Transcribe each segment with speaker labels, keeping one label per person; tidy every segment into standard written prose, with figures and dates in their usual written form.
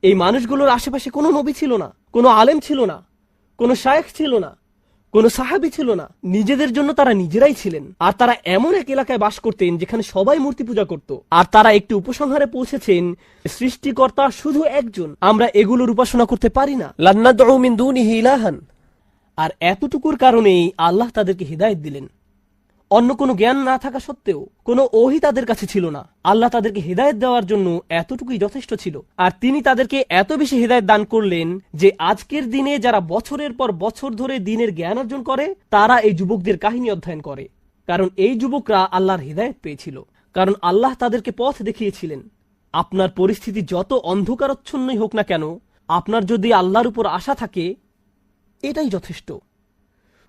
Speaker 1: এই মানুষগুলোর আশেপাশে কোনো নবী ছিল না, কোনো আলেম ছিল না, কোনো শায়েখ ছিল না, কোনো সাহাবী ছিল না। নিজেদের জন্য তারা নিজেরাই ছিলেন। আর তারা এমন এক এলাকায় বাস করতেন যেখানে সবাই মূর্তি পূজা করত। আর তারা একটি উপসংহারে পৌঁছেছেন, সৃষ্টিকর্তা শুধু একজন, আমরা এগুলোর উপাসনা করতে পারি না। লান্নাদউ মিন দুনিহি ইলাহান। আর এতটুকুর কারণেই আল্লাহ তাদেরকে হিদায়াত দিলেন। অন্য কোনো জ্ঞান না থাকা সত্ত্বেও, কোনো ওহী তাদের কাছে ছিল না। আল্লাহ তাদেরকে হিদায়াত দেওয়ার জন্য এতটুকুই যথেষ্ট ছিল। আর তিনি তাদেরকে এত বেশি হিদায়াত দান করলেন যে আজকের দিনে যারা বছরের পর বছর ধরে দ্বীনের জ্ঞান অর্জন করে, তারা এই যুবকদের কাহিনী অধ্যয়ন করে। কারণ এই যুবকরা আল্লাহর হিদায়াত পেয়েছিল, কারণ আল্লাহ তাদেরকে পথ দেখিয়েছিলেন। আপনার পরিস্থিতি যত অন্ধকারচ্ছন্নই হোক না কেন, আপনার যদি আল্লাহর উপর আশা থাকে, এটাই যথেষ্ট।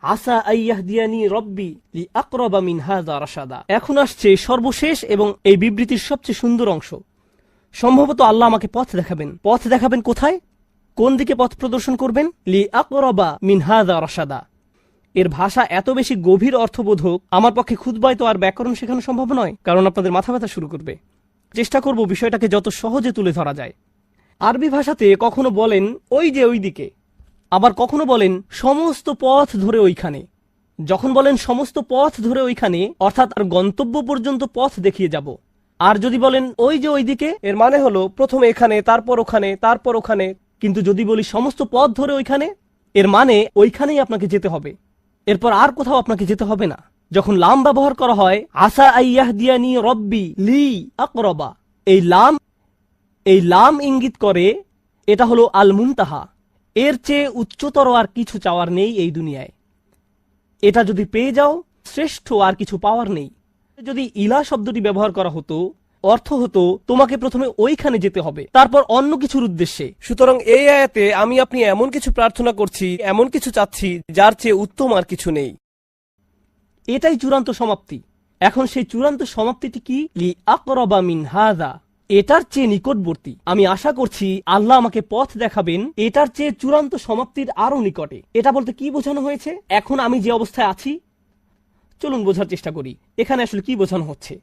Speaker 1: আসা আইয়াহদিয়ানি রব্বি লিআকরাবা মিন হাযা রাশাদা। এখন আসছে সর্বশেষ এবং এই বিবৃতির সবচেয়ে সুন্দর অংশ। সম্ভবত আল্লাহ আমাকে পথ দেখাবেন। পথ দেখাবেন কোথায়? কোন দিকে পথ প্রদর্শন করবেন? লিআকরাবা মিন হাযা রাশাদা। এর ভাষা এত বেশি গভীর অর্থবোধক, আমার পক্ষে খুতবায় তো আর ব্যাকরণ শেখানো সম্ভব নয়, কারণ আপনাদের মাথা ব্যথা শুরু করবে। চেষ্টা করব বিষয়টাকে যত সহজে তুলে ধরা যায়। আরবি ভাষাতে কখনো বলেন ওই যে ওই দিকে, আবার কখনো বলেন সমস্ত পথ ধরে ওইখানে। যখন বলেন সমস্ত পথ ধরে ওইখানে, অর্থাৎ আর গন্তব্য পর্যন্ত পথ দেখিয়ে যাব। আর যদি বলেন ওই যে ওইদিকে, এর মানে হলো প্রথমে এখানে, তারপর ওখানে, তারপর ওখানে। কিন্তু যদি বলি সমস্ত পথ ধরে ওইখানে, এর মানে ওইখানেই আপনাকে যেতে হবে, এরপর আর কোথাও আপনাকে যেতে হবে না। যখন লাম ব্যবহার করা হয়, আসা আইয়াহদিয়ানি রব্বি লি আকরাবা, এই লাম ইঙ্গিত করে এটা হলো আল মুনতাহা। এর চেয়ে উচ্চতর আর কিছু চাওয়ার নেই এই দুনিয়ায়। এটা যদি পেয়ে যাও, শ্রেষ্ঠ আর কিছু পাওয়ার নেই। যদি ইলা শব্দটি ব্যবহার করা হতো, অর্থ হতো তোমাকে প্রথমে ওইখানে যেতে হবে, তারপর অন্য কিছুর উদ্দেশ্যে। সুতরাং এই আয়াতে আমি আপনি এমন কিছু প্রার্থনা করছি, এমন কিছু চাচ্ছি যার চেয়ে উত্তম আর কিছু নেই। এটাই চূড়ান্ত সমাপ্তি। এখন সেই চূড়ান্ত সমাপ্তিটি কি? লিআকরাবা মিন হাযা, এটার চেয়ে নিকটবর্তী। আমি আশা করছি আল্লাহ আমাকে পথ দেখাবেন এটার চেয়ে চূড়ান্ত সমাপ্তির আরো নিকটে। এটা বলতে কি বোঝানো হয়েছে? এখন আমি যে অবস্থায় আছি, চলুন বোঝার চেষ্টা করি এখানে আসলে কি বোঝানো হচ্ছে।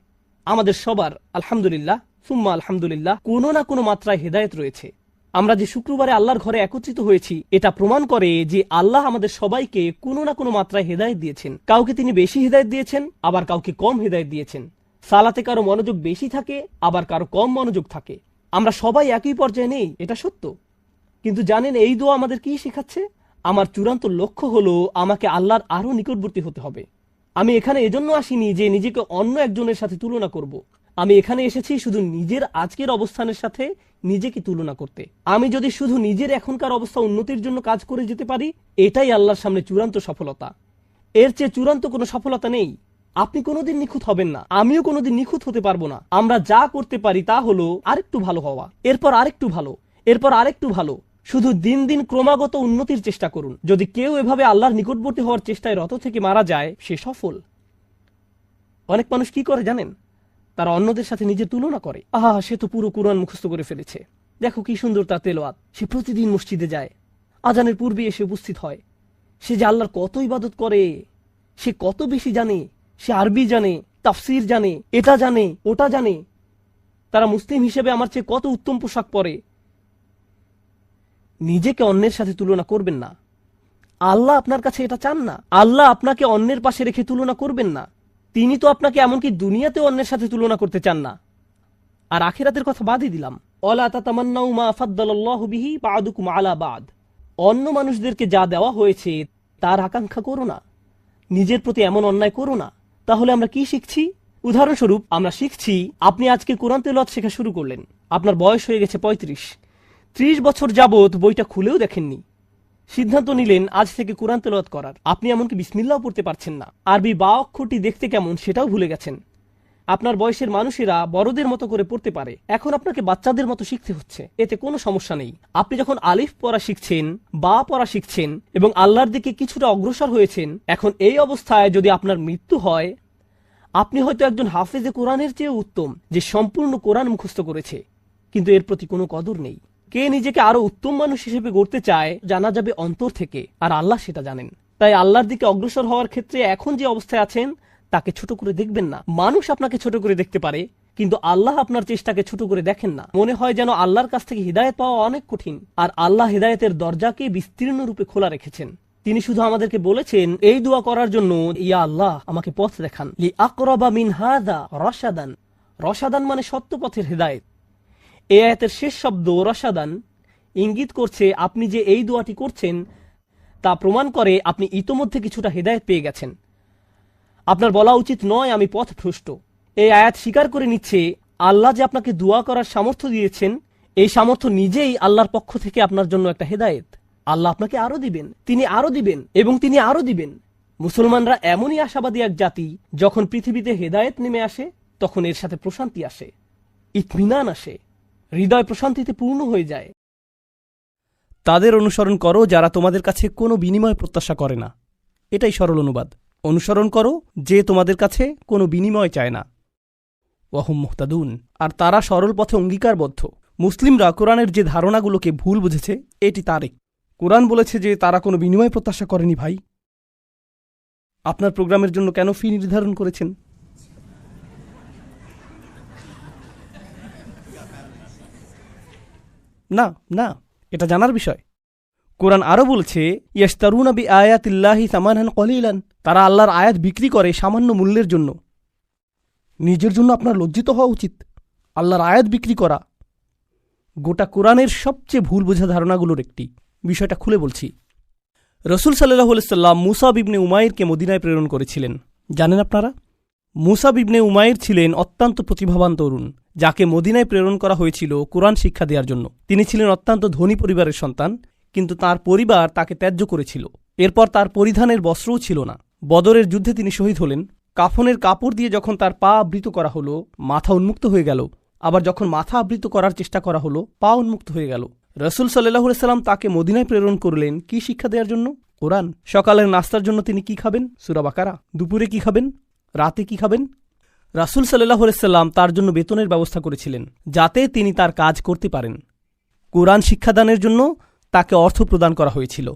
Speaker 1: আমাদের সবার আলহামদুলিল্লাহ সুম্মা আলহামদুলিল্লাহ কোনো না কোনো মাত্রায় হেদায়েত রয়েছে। আমরা যে শুক্রবারে আল্লাহর ঘরে একত্রিত হয়েছি, এটা প্রমাণ করে যে আল্লাহ আমাদের সবাইকে কোনো না কোনো মাত্রায় হেদায়েত দিয়েছেন। কাউকে তিনি বেশি হেদায়েত দিয়েছেন, আবার কাউকে কম হেদায়েত দিয়েছেন। সালাতে কারো মনোযোগ বেশি থাকে, আবার কারো কম মনোযোগ থাকে। আমরা সবাই একই পর্যায়ে নেই, এটা সত্য। কিন্তু জানেন এই দোয়া আমাদের কি শেখাচ্ছে? আমার চূড়ান্ত লক্ষ্য হলো আমাকে আল্লাহর আরো নিকটবর্তী হতে হবে। আমি এখানে এজন্য আসিনি যে নিজেকে অন্য একজনের সাথে তুলনা করব। আমি এখানে এসেছি শুধু নিজের আজকের অবস্থানের সাথে নিজেকে তুলনা করতে। আমি যদি শুধু নিজের এখনকার অবস্থা উন্নতির জন্য কাজ করে যেতে পারি, এটাই আল্লাহর সামনে চূড়ান্ত সফলতা। এর চেয়ে চূড়ান্ত কোনো সফলতা নেই। আপনি কোনোদিন নিখুঁত হবেন না, আমিও কোনোদিন নিখুঁত হতে পারবো না। আমরা যা করতে পারি তা হলো আরেকটু ভালো হওয়া, এরপর আরেকটু ভালো, এরপর আরেকটু ভালো। শুধু দিন দিন ক্রমাগত উন্নতির চেষ্টা করুন। যদি কেউ এভাবে আল্লাহর নিকটবর্তী হওয়ার চেষ্টায় রত থেকে মারা যায়, সে সফল। অনেক মানুষ কি করে জানেন? তারা অন্যদের সাথে নিজের তুলনা করে। আহা, সে তো পুরো কুরআন মুখস্থ করে ফেলেছে, দেখো কি সুন্দর তার তেলাওয়াত, সে প্রতিদিন মসজিদে যায়, আজানের পূর্বে এসে উপস্থিত হয়, সে যে আল্লাহর কত ইবাদত করে, সে কত বেশি জানে, সে আরবি জানে, তাফসির জানে, এটা জানে, ওটা জানে। তারা মুসলিম হিসেবে আমার চেয়ে কত উত্তম পোশাক পরে। নিজেকে অন্যের সাথে তুলনা করবেন না। আল্লাহ আপনার কাছে এটা চান না। আল্লাহ আপনাকে অন্যের পাশে রেখে তুলনা করবেন না। তিনি তো আপনাকে এমনকি দুনিয়াতেও অন্যের সাথে তুলনা করতে চান না। আর আখিরাতের কথা বাদই দিলাম। ওয়ালা তাতামান্নাউ মা ফাদ্দালাল্লাহু বিহি বা'দুকুম আলা বা'দ। অন্য মানুষদেরকে যা দেওয়া হয়েছে তার আকাঙ্ক্ষা করো না, নিজের প্রতি এমন অন্যায় করো না। তাহলে আমরা কি শিখছি? উদাহরণস্বরূপ আমরা শিখছি, আপনি আজকে কোরআন তেলাওয়াত শেখা শুরু করলেন, আপনার বয়স হয়ে গেছে 35, 30 বছর যাবত বইটা খুলেও দেখেননি। সিদ্ধান্ত নিলেন আজ থেকে কোরআন তেলাওয়াত করার। আপনি এমনকি বিসমিল্লাহও পড়তে পারছেন না, আরবি বা অক্ষরটি দেখতে কেমন সেটাও ভুলে গেছেন। আপনার বয়সের মানুষেরা বড়দের মতো করে পড়তে পারে, এখন আপনাকে বাচ্চাদের মতো শিখতে হচ্ছে। এতে কোনো সমস্যা নেই। আপনি যখন আলিফ পড়া শিখছেন, বা পড়া শিখছেন এবং আল্লাহর দিকে কিছুটা অগ্রসর হয়েছেন, এখন এই অবস্থায় যদি আপনার মৃত্যু হয়, আপনি হয়তো একজন হাফেজে কোরআনের চেয়ে উত্তম, যে সম্পূর্ণ কোরআন মুখস্থ করেছে, কিন্তু এর প্রতি কোনো কদর নেই। কে নিজেকে আরো উত্তম মানুষ হিসেবে গড়তে চায়, জানা যাবে অন্তর থেকে, আর আল্লাহ সেটা জানেন। তাই আল্লাহর দিকে অগ্রসর হওয়ার ক্ষেত্রে এখন যে অবস্থায় আছেন তাকে ছোট করে দেখবেন না। মানুষ আপনাকে ছোট করে দেখতে পারে, কিন্তু আল্লাহ আপনার চেষ্টাকে ছোট করে দেখেন না। মনে হয় যেন আল্লাহর কাছ থেকে হিদায়ত পাওয়া অনেক কঠিন, আর আল্লাহ হিদায়তের দরজাকে বিস্তীর্ণ রূপে খোলা রেখেছেন। তিনি শুধু আমাদেরকে বলেছেন এই দোয়া করার জন্য, ইয়া আল্লাহ আমাকে পথ দেখান, লি আকরাবা মিন হাযা রাশাদান। রশাদান মানে সত্য পথের হিদায়ত। এই আয়াতের শেষ শব্দ রশাদান ইঙ্গিত করছে আপনি যে এই দোয়াটি করছেন তা প্রমাণ করে আপনি ইতোমধ্যে কিছুটা হিদায়ত পেয়ে গেছেন। আপনার বলা উচিত নয় আমি পথভ্রষ্ট। এই আয়াত স্বীকার করে নিচ্ছে আল্লাহ যে আপনাকে দোয়া করার সামর্থ্য দিয়েছেন, এই সামর্থ্য নিজেই আল্লাহর পক্ষ থেকে আপনার জন্য একটা হেদায়েত। আল্লাহ আপনাকে আরো দিবেন, তিনি আরো দিবেন এবং তিনি আরো দিবেন। মুসলমানরা এমনই আশাবাদী এক জাতি, যখন পৃথিবীতে হেদায়েত নেমে আসে তখন এর সাথে প্রশান্তি আসে, ইতমিনান আসে, হৃদয় প্রশান্তিতে পূর্ণ হয়ে যায়। তাদের অনুসরণ করো যারা তোমাদের কাছে কোনো বিনিময় প্রত্যাশা করে না। এটাই সরল অনুবাদ। অনুসরণ করো যে তোমাদের কাছে কোনো বিনিময় চায় না। ওয়াহুম মুহতাদুন, আর তারা সরল পথে অঙ্গীকারবদ্ধ। মুসলিমরা কোরআনের যে ধারণাগুলোকে ভুল বুঝেছে এটি তারই। কোরআন বলেছে যে তারা কোনো বিনিময় প্রত্যাশা করেনি। ভাই, আপনার প্রোগ্রামের জন্য কেন ফি নির্ধারণ করেছেন? না না, এটা জানার বিষয়। কোরআন আরও বলছে ইয়াশতারুনা বিআয়াতিল্লাহি সামানান কলিলান, তারা আল্লাহর আয়াত বিক্রি করে সামান্য মূল্যের জন্য। নিজের জন্য আপনার লজ্জিত হওয়া উচিত। আল্লাহর আয়াত বিক্রি করা গোটা কোরআনের সবচেয়ে ভুল বোঝা ধারণাগুলোর একটি। বিষয়টা খুলে বলছি। রসুল সাল্লাল্লাহু আলাইহি সাল্লাম মুসাব ইবনে উমাইরকে মদিনায় প্রেরণ করেছিলেন। জানেন আপনারা, মুসাব ইবনে উমাইর ছিলেন অত্যন্ত প্রতিভাবান তরুণ, যাকে মদিনায় প্রেরণ করা হয়েছিল কোরআন শিক্ষা দেওয়ার জন্য। তিনি ছিলেন অত্যন্ত ধনী পরিবারের সন্তান, কিন্তু তার পরিবার তাকে ত্যায্য করেছিল। এরপর তার পরিধানের বস্ত্রও ছিল না। বদরের যুদ্ধে তিনি শহীদ হলেন। কাফনের কাপড় দিয়ে যখন তার পা আবৃত করা হলো, মাথা উন্মুক্ত হয়ে গেল। আবার যখন মাথা আবৃত করার চেষ্টা করা হলো, পা উন্মুক্ত হয়ে গেল। রসুল সাল্লাল্লাহু আলাইহি সাল্লাম তাকে মদিনায় প্রেরণ করলেন কি শিক্ষা দেওয়ার জন্য? কোরআন। সকালের নাস্তার জন্য তিনি কি খাবেন? সূরা বাকারা। দুপুরে কি খাবেন? রাতে কি খাবেন? রাসূল সাল্লাল্লাহু আলাইহি সাল্লাম তার জন্য বেতনের ব্যবস্থা করেছিলেন, যাতে তিনি তার কাজ করতে পারেন। কোরআন শিক্ষাদানের জন্য তাকে অর্থ প্রদান করা হয়েছিল।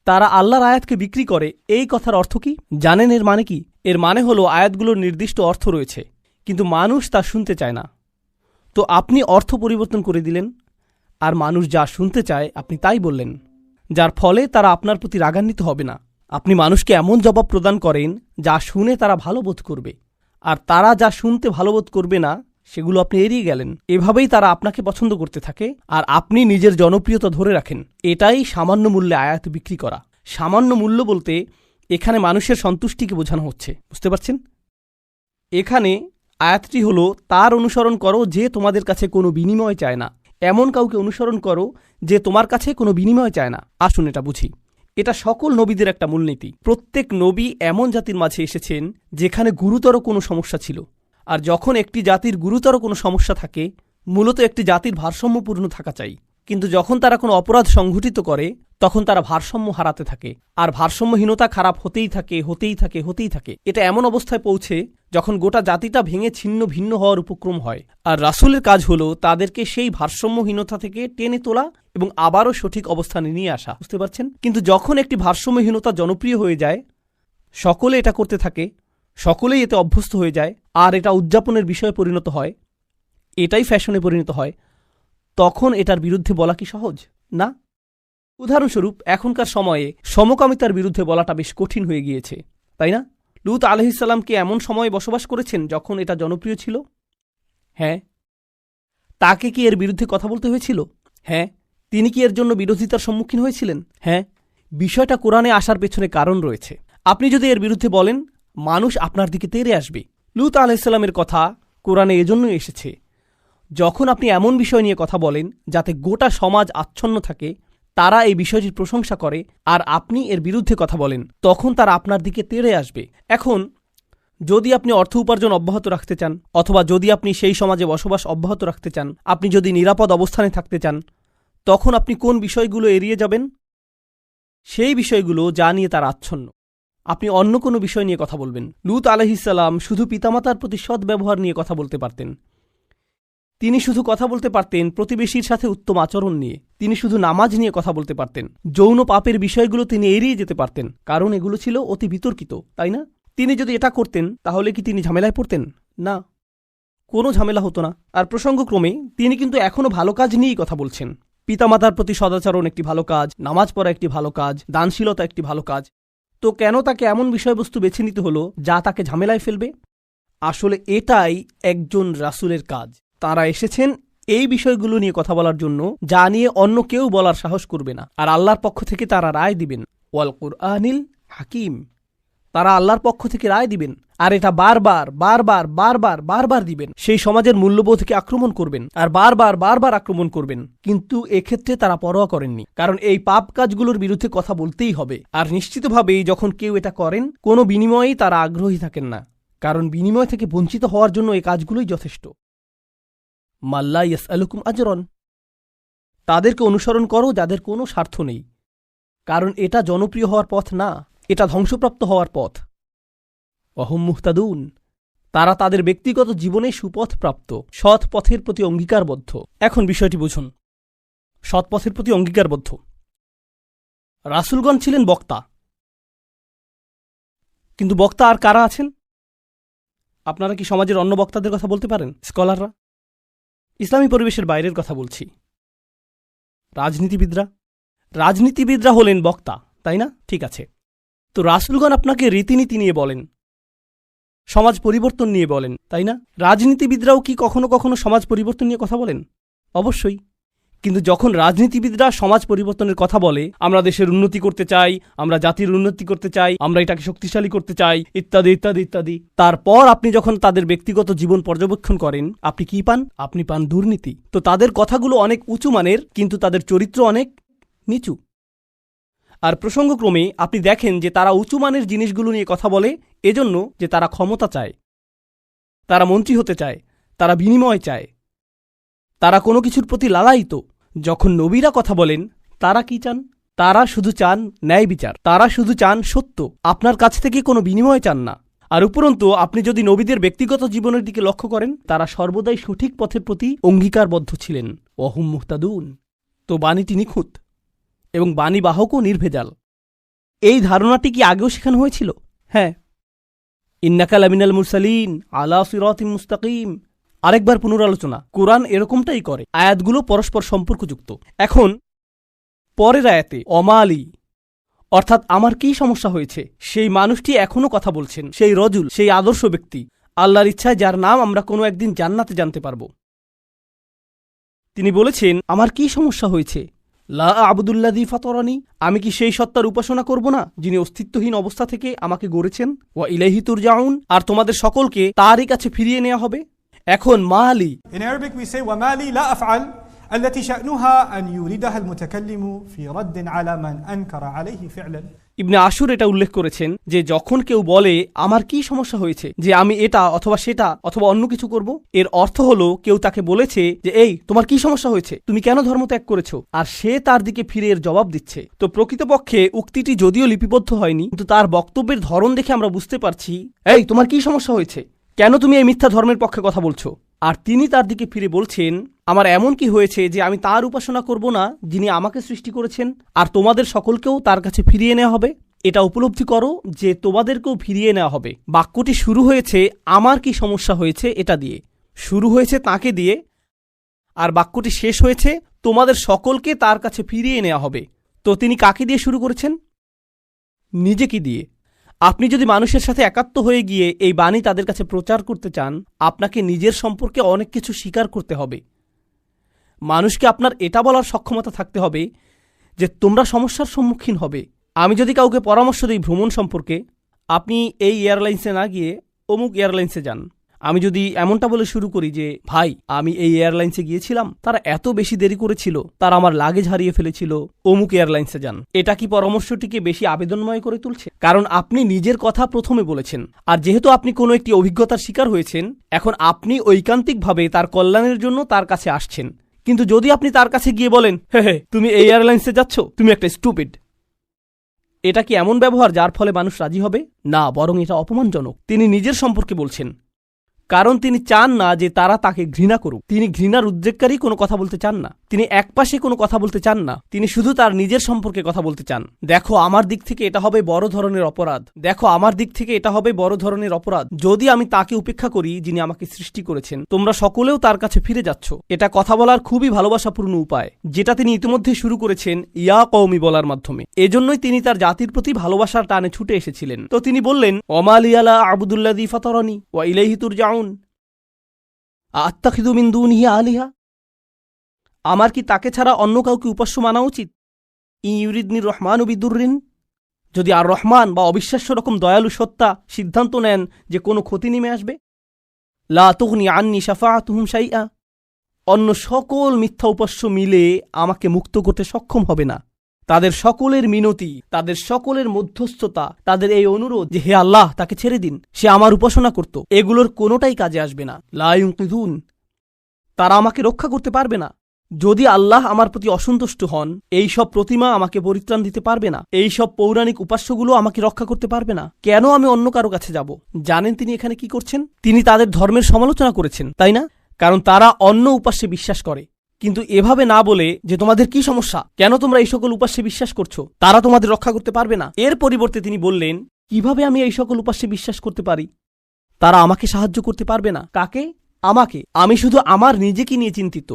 Speaker 1: তারা আল্লাহর আয়াতকে বিক্রি করে, এই কথার অর্থ কি জানেন? এর মানে কি? এর মানে হলো আয়াতগুলোর নির্দিষ্ট অর্থ রয়েছে, কিন্তু মানুষ তা শুনতে চায় না। তো আপনি অর্থ পরিবর্তন করে দিলেন, আর মানুষ যা শুনতে চায় আপনি তাই বললেন, যার ফলে তারা আপনার প্রতি রাগান্বিত হবে না। আপনি মানুষকে এমন জবাব প্রদান করেন যা শুনে তারা ভালো বোধ করবে, আর তারা যা শুনতে ভালো বোধ করবে না সেগুলো আপনি এড়িয়ে গেলেন। এভাবেই তারা আপনাকে পছন্দ করতে থাকে, আর আপনি নিজের জনপ্রিয়তা ধরে রাখেন। এটাই সামান্য মূল্যে আয়াত বিক্রি করা। সামান্য মূল্য বলতে এখানে মানুষের সন্তুষ্টিকে বোঝানো হচ্ছে। বুঝতে পারছেন? এখানে আয়াতটি হলো তার অনুসরণ করো যে তোমাদের কাছে কোনো বিনিময় চায় না। এমন কাউকে অনুসরণ করো যে তোমার কাছে কোনো বিনিময় চায় না। আসুন এটা বুঝি। এটা সকল নবীদের একটা মূলনীতি। প্রত্যেক নবী এমন জাতির মাঝে এসেছেন যেখানে গুরুতর কোনো সমস্যা ছিল, আর যখন একটি জাতির গুরুতর কোনো সমস্যা থাকে, মূলত একটি জাতির ভারসাম্যপূর্ণ থাকা চাই। কিন্তু যখন তারা কোনো অপরাধ সংঘটিত করে, তখন তারা ভারসাম্য হারাতে থাকে, আর ভারসাম্যহীনতা খারাপ হতেই থাকে, হতেই থাকে, হতেই থাকে। এটা এমন অবস্থায় পৌঁছে যখন গোটা জাতিটা ভেঙে ছিন্ন ভিন্ন হওয়ার উপক্রম হয়। আর রাসূলের কাজ হলো তাদেরকে সেই ভারসাম্যহীনতা থেকে টেনে তোলা এবং আবারও সঠিক অবস্থানে নিয়ে আসা। বুঝতে পারছেন? কিন্তু যখন একটি ভারসাম্যহীনতা জনপ্রিয় হয়ে যায়, সকলে এটা করতে থাকে, সকলেই এতে অভ্যস্ত হয়ে যায়, আর এটা উদযাপনের বিষয়ে পরিণত হয়, এটাই ফ্যাশনে পরিণত হয়, তখন এটার বিরুদ্ধে বলা কি সহজ? না। উদাহরণস্বরূপ এখনকার সময়ে সমকামিতার বিরুদ্ধে বলাটা বেশ কঠিন হয়ে গিয়েছে, তাই না? লূত আলাইহিস সালাম কি এমন সময়ে বসবাস করেছেন যখন এটা জনপ্রিয় ছিল? হ্যাঁ। তাকে কি এর বিরুদ্ধে কথা বলতে হয়েছিল? হ্যাঁ। তিনি কি এর জন্য বিরোধিতার সম্মুখীন হয়েছিলেন? হ্যাঁ। বিষয়টা কোরআনে আসার পেছনে কারণ রয়েছে। আপনি যদি এর বিরুদ্ধে বলেন, মানুষ আপনার দিকে তেড়ে আসবে। লূত আলাইহিস সালামের কথা কোরআনে এজন্যই এসেছে। যখন আপনি এমন বিষয় নিয়ে কথা বলেন যাতে গোটা সমাজ আচ্ছন্ন থাকে, তারা এই বিষয়টির প্রশংসা করে, আর আপনি এর বিরুদ্ধে কথা বলেন, তখন তারা আপনার দিকে তেড়ে আসবে। এখন যদি আপনি অর্থ উপার্জন অব্যাহত রাখতে চান, অথবা যদি আপনি সেই সমাজে বসবাস অব্যাহত রাখতে চান, আপনি যদি নিরাপদ অবস্থানে থাকতে চান, তখন আপনি কোন বিষয়গুলো এড়িয়ে যাবেন? সেই বিষয়গুলো যা নিয়ে তারা আচ্ছন্ন। আপনি অন্য কোনো বিষয় নিয়ে কথা বলবেন। লূত আলাইহিস সালাম শুধু পিতামাতার প্রতি সৎ ব্যবহার নিয়ে কথা বলতে পারতেন। তিনি শুধু কথা বলতে পারতেন প্রতিবেশীর সাথে উত্তম আচরণ নিয়ে। তিনি শুধু নামাজ নিয়ে কথা বলতে পারতেন। যৌন পাপের বিষয়গুলো তিনি এড়িয়ে যেতে পারতেন, কারণ এগুলো ছিল অতি বিতর্কিত, তাই না? তিনি যদি এটা করতেন তাহলে কি তিনি ঝামেলায় পড়তেন? না। কোনো ঝামেলা হতো না। আর প্রসঙ্গক্রমে তিনি কিন্তু এখনো ভালো কাজ নিয়েই কথা বলছেন। পিতামাতার প্রতি সদাচরণ একটি ভালো কাজ, নামাজ পড়া একটি ভালো কাজ, দানশীলতা একটি ভালো কাজ। তো কেন তাকে এমন বিষয়বস্তু বেছে নিতে হলো যা তাকে ঝামেলায় ফেলবে? আসলে এটাই একজন রাসূলের কাজ। তাঁরা এসেছেন এই বিষয়গুলো নিয়ে কথা বলার জন্য, যা নিয়ে অন্য কেউ বলার সাহস করবে না। আর আল্লাহর পক্ষ থেকে তারা রায় দিবেন। ওয়াল কুরআনিল হাকিম, তারা আল্লাহর পক্ষ থেকে রায় দিবেন। আর এটা বারবার বারবার বারবার বারবার দিবেন। সেই সমাজের মূল্যবোধকে আক্রমণ করবেন আর বারবার বারবার আক্রমণ করবেন। কিন্তু এক্ষেত্রে তারা পরোয়া করেননি, কারণ এই পাপ কাজগুলোর বিরুদ্ধে কথা বলতেই হবে। আর নিশ্চিতভাবেই যখন কেউ এটা করেন, কোনো বিনিময়েই তারা আগ্রহী থাকেন না, কারণ বিনিময় থেকে বঞ্চিত হওয়ার জন্য এই কাজগুলোই যথেষ্ট। মাল্লা ইয়াসআলুকুম আজরন, তাদেরকে অনুসরণ করো যাদের কোনো স্বার্থ নেই, কারণ এটা জনপ্রিয় হওয়ার পথ না, এটা ধ্বংসপ্রাপ্ত হওয়ার পথ। অহম মুহতাদুন, তারা তাদের ব্যক্তিগত জীবনে সুপথ প্রাপ্ত, সৎ পথের প্রতি অঙ্গীকারবদ্ধ। এখন বিষয়টি বুঝুন, সৎ পথের প্রতি অঙ্গীকারবদ্ধ। রাসূলগণ ছিলেন বক্তা, কিন্তু বক্তা আর কারা আছেন? আপনারা কি সমাজের অন্য বক্তাদের কথা বলতে পারেন? স্কলাররা? ইসলামী পরিবেশের বাইরের কথা বলছি। রাজনীতিবিদরা হলেন বক্তা, তাই না? ঠিক আছে। তো রাসূলগণ আপনাকে রীতিনীতি নিয়ে বলেন, সমাজ পরিবর্তন নিয়ে বলেন, তাই না? রাজনীতিবিদরাও কি কখনো কখনো সমাজ পরিবর্তন নিয়ে কথা বলেন? অবশ্যই। কিন্তু যখন রাজনীতিবিদরা সমাজ পরিবর্তনের কথা বলে, আমরা দেশের উন্নতি করতে চাই, আমরা জাতির উন্নতি করতে চাই, আমরা এটাকে শক্তিশালী করতে চাই, ইত্যাদি ইত্যাদি ইত্যাদি, তারপর আপনি যখন তাদের ব্যক্তিগত জীবন পর্যবেক্ষণ করেন, আপনি কি পান? আপনি পান দুর্নীতি। তো তাদের কথাগুলো অনেক উঁচু মানের, কিন্তু তাদের চরিত্র অনেক নিচু। আর প্রসঙ্গক্রমে আপনি দেখেন যে তারা উঁচু মানের জিনিসগুলো নিয়ে কথা বলে এজন্য যে তারা ক্ষমতা চায়, তারা মন্ত্রী হতে চায়, তারা বিনিময় চায়, তারা কোনো কিছুর প্রতি লালায়িত। যখন নবীরা কথা বলেন, তারা কি চান? তারা শুধু চান ন্যায় বিচার, তারা শুধু চান সত্য, আপনার কাছ থেকে কোনো বিনিময় চান না। আর উপরন্তু আপনি যদি নবীদের ব্যক্তিগত জীবনের দিকে লক্ষ্য করেন, তারা সর্বদাই সঠিক পথের প্রতি অঙ্গীকারবদ্ধ ছিলেন। ওয়াহুম মুহতাদুন। তো বাণীটি নিখুঁত এবং বাণীবাহকও নির্ভেজাল। এই ধারণাটি কি আগেও শেখানো হয়েছিল? হ্যাঁ। ইন্নাকা লামিনাল মুরসালিন আলা সিরাতিম মুস্তাকিম, আরেকবার পুনরালোচনা। কোরআন এরকমটাই করে, আয়াতগুলো পরস্পর সম্পর্কযুক্ত। এখন পরের আয়াতে অমালি, অর্থাৎ আমার কি সমস্যা হয়েছে, সেই মানুষটি এখনও কথা বলছেন, সেই রজুল, সেই আদর্শ ব্যক্তি, আল্লাহর ইচ্ছায় যার নাম আমরা কোনো একদিন জান্নাতে জানতে পারব। তিনি বলেছেন, আমার কি সমস্যা হয়েছে? লা আবুদুল্লাযী ফাতারানি, আমি কি সেই সত্তার উপাসনা করব না যিনি অস্তিত্বহীন অবস্থা থেকে আমাকে গড়েছেন? ওয়া ইলাইহি তুরজাউন, আর তোমাদের সকলকে তারই কাছে ফিরিয়ে নেওয়া হবে। এখন মালি,
Speaker 2: In Arabic we say وَمَالِي لَا أَفْعَلْ التي شأنها أن يوردها المتكلم في رد على من أنكر عليه فعلا।
Speaker 1: ইবনে আশুর এটা উল্লেখ করেছেন যে যখন কেউ বলে আমার কি সমস্যা হয়েছে, যে আমি এটা অথবা সেটা অথবা অন্য কিছু করব, এর অর্থ হলো কেউ তাকে বলেছে যে এই তোমার কি সমস্যা হয়েছে, তুমি কেন ধর্ম ত্যাগ করেছো, আর সে তার দিকে ফিরে এর জবাব দিচ্ছে। তো প্রকৃতপক্ষে উক্তিটি যদিও লিপিবদ্ধ হয়নি, কিন্তু তার বক্তব্যের ধরন দেখে আমরা বুঝতে পারছি, এই তোমার কি সমস্যা হয়েছে, কেন তুমি এই মিথ্যা ধর্মের পক্ষে কথা বলছো? আর তিনি তার দিকে ফিরে বলছেন, আমার এমন কি হয়েছে যে আমি তার উপাসনা করব না যিনি আমাকে সৃষ্টি করেছেন, আর তোমাদের সকলকেও তার কাছে ফিরিয়ে নেওয়া হবে। এটা উপলব্ধি করো যে তোমাদেরকেও ফিরিয়ে নেওয়া হবে। বাক্যটি শুরু হয়েছে আমার কি সমস্যা হয়েছে এটা দিয়ে, শুরু হয়েছে তাকে দিয়ে, আর বাক্যটি শেষ হয়েছে তোমাদের সকলকে তার কাছে ফিরিয়ে নেওয়া হবে। তো তিনি কাকে দিয়ে শুরু করেছেন? নিজেকে দিয়ে। আপনি যদি মানুষের সাথে একাত্ম হয়ে গিয়ে এই বাণী তাদের কাছে প্রচার করতে চান, আপনাকে নিজের সম্পর্কে অনেক কিছু স্বীকার করতে হবে। মানুষকে আপনার এটা বলার সক্ষমতা থাকতে হবে যে তোমরা সমস্যার সম্মুখীন হবে। আমি যদি কাউকে পরামর্শ দিই ভ্রমণ সম্পর্কে, আপনি এই এয়ারলাইন্সে না গিয়ে অমুক এয়ারলাইন্সে যান। আমি যদি এমনটা বলে শুরু করি যে ভাই আমি এই এয়ারলাইন্সে গিয়েছিলাম, তারা এত বেশি দেরি করেছিল, তারা আমার লাগেজ হারিয়ে ফেলেছিল, অমুক এয়ারলাইন্সে যান, এটা কি পরামর্শটিকে বেশি আবেদনময় করে তুলছে? কারণ আপনি নিজের কথা প্রথমে বলেছেন, আর যেহেতু আপনি কোনো একটি অভিজ্ঞতার শিকার হয়েছেন, এখন আপনি ঐকান্তিকভাবে তার কল্যাণের জন্য তার কাছে আসছেন। কিন্তু যদি আপনি তার কাছে গিয়ে বলেন হে তুমি এই এয়ারলাইন্সে যাচ্ছ, তুমি একটা স্টুপিড, এটা কি এমন ব্যবহার যার ফলে মানুষ রাজি হবে? না, বরং এটা অপমানজনক। তিনি নিজের সম্পর্কে বলছেন, কারণ তিনি চান না যে তারা তাকে ঘৃণা করুক। তিনি ঘৃণার উদ্রেককারী কোনো কথা বলতে চান না, তিনি একপাশে কোনো কথা বলতে চান না, তিনি শুধু তার নিজের সম্পর্কে কথা বলতে চান। দেখো আমার দিক থেকে এটা হবে বড় ধরনের অপরাধ, দেখো আমার দিক থেকে এটা হবে বড় ধরনের অপরাধ যদি আমি তাকে উপেক্ষা করি যিনি আমাকে সৃষ্টি করেছেন। তোমরা সকলেও তার কাছে ফিরে যাচ্ছ। এটা কথা বলার খুবই ভালোবাসাপূর্ণ উপায়, যেটা তিনি ইতিমধ্যে শুরু করেছেন ইয়া কওমি বলার মাধ্যমে। এজন্যই তিনি তার জাতির প্রতি ভালোবাসার টানে ছুটে এসেছিলেন। তো তিনি বললেন, ওমা লিয়া লা আ'বুদুল্লাযী ফাতারানি ওয়া ইলাইহি তুরজাউন আত্তাখিযু মিন দুনিহি আলিহা। আমার কি তাকে ছাড়া অন্য কাউকে উপাস্য মানা উচিত? ইউরিদনির রহমানু বিদুররিন, যদি আর রহমান বা অবিশ্বাস্য রকম দয়ালু সত্তা সিদ্ধান্ত নেন যে কোনো ক্ষতি নেমে আসবে, লা তুগনি আন্নি শাফাআতুহুম শাইআ, অন্য সকল মিথ্যা উপাস্য মিলে আমাকে মুক্ত করতে সক্ষম হবে না। তাদের সকলের মিনতি, তাদের সকলের মধ্যস্থতা, তাদের এই অনুরোধ যে হে আল্লাহ তাকে ছেড়ে দিন, সে আমার উপাসনা করত, এগুলোর কোনোটাই কাজে আসবে না। লা ইউনকিযুন, তারা আমাকে রক্ষা করতে পারবে না। যদি আল্লাহ আমার প্রতি অসন্তুষ্ট হন, এই সব প্রতিমা আমাকে পরিত্রাণ দিতে পারবে না, এই সব পৌরাণিক উপাস্যগুলো আমাকে রক্ষা করতে পারবে না। কেন আমি অন্য কারো কাছে যাব? জানেন তিনি এখানে কি করছেন? তিনি তাদের ধর্মের সমালোচনা করেছেন, তাই না? কারণ তারা অন্য উপাস্যে বিশ্বাস করে। কিন্তু এভাবে না বলে যে তোমাদের কি সমস্যা, কেন তোমরা এই সকল উপাস্যে বিশ্বাস করছো, তারা তোমাদের রক্ষা করতে পারবে না, এর পরিবর্তে তিনি বললেন, কিভাবে আমি এই সকল উপাস্যে বিশ্বাস করতে পারি? তারা আমাকে সাহায্য করতে পারবে না। কাকে? আমাকে। আমি শুধু আমার নিজেকে নিয়ে চিন্তিত।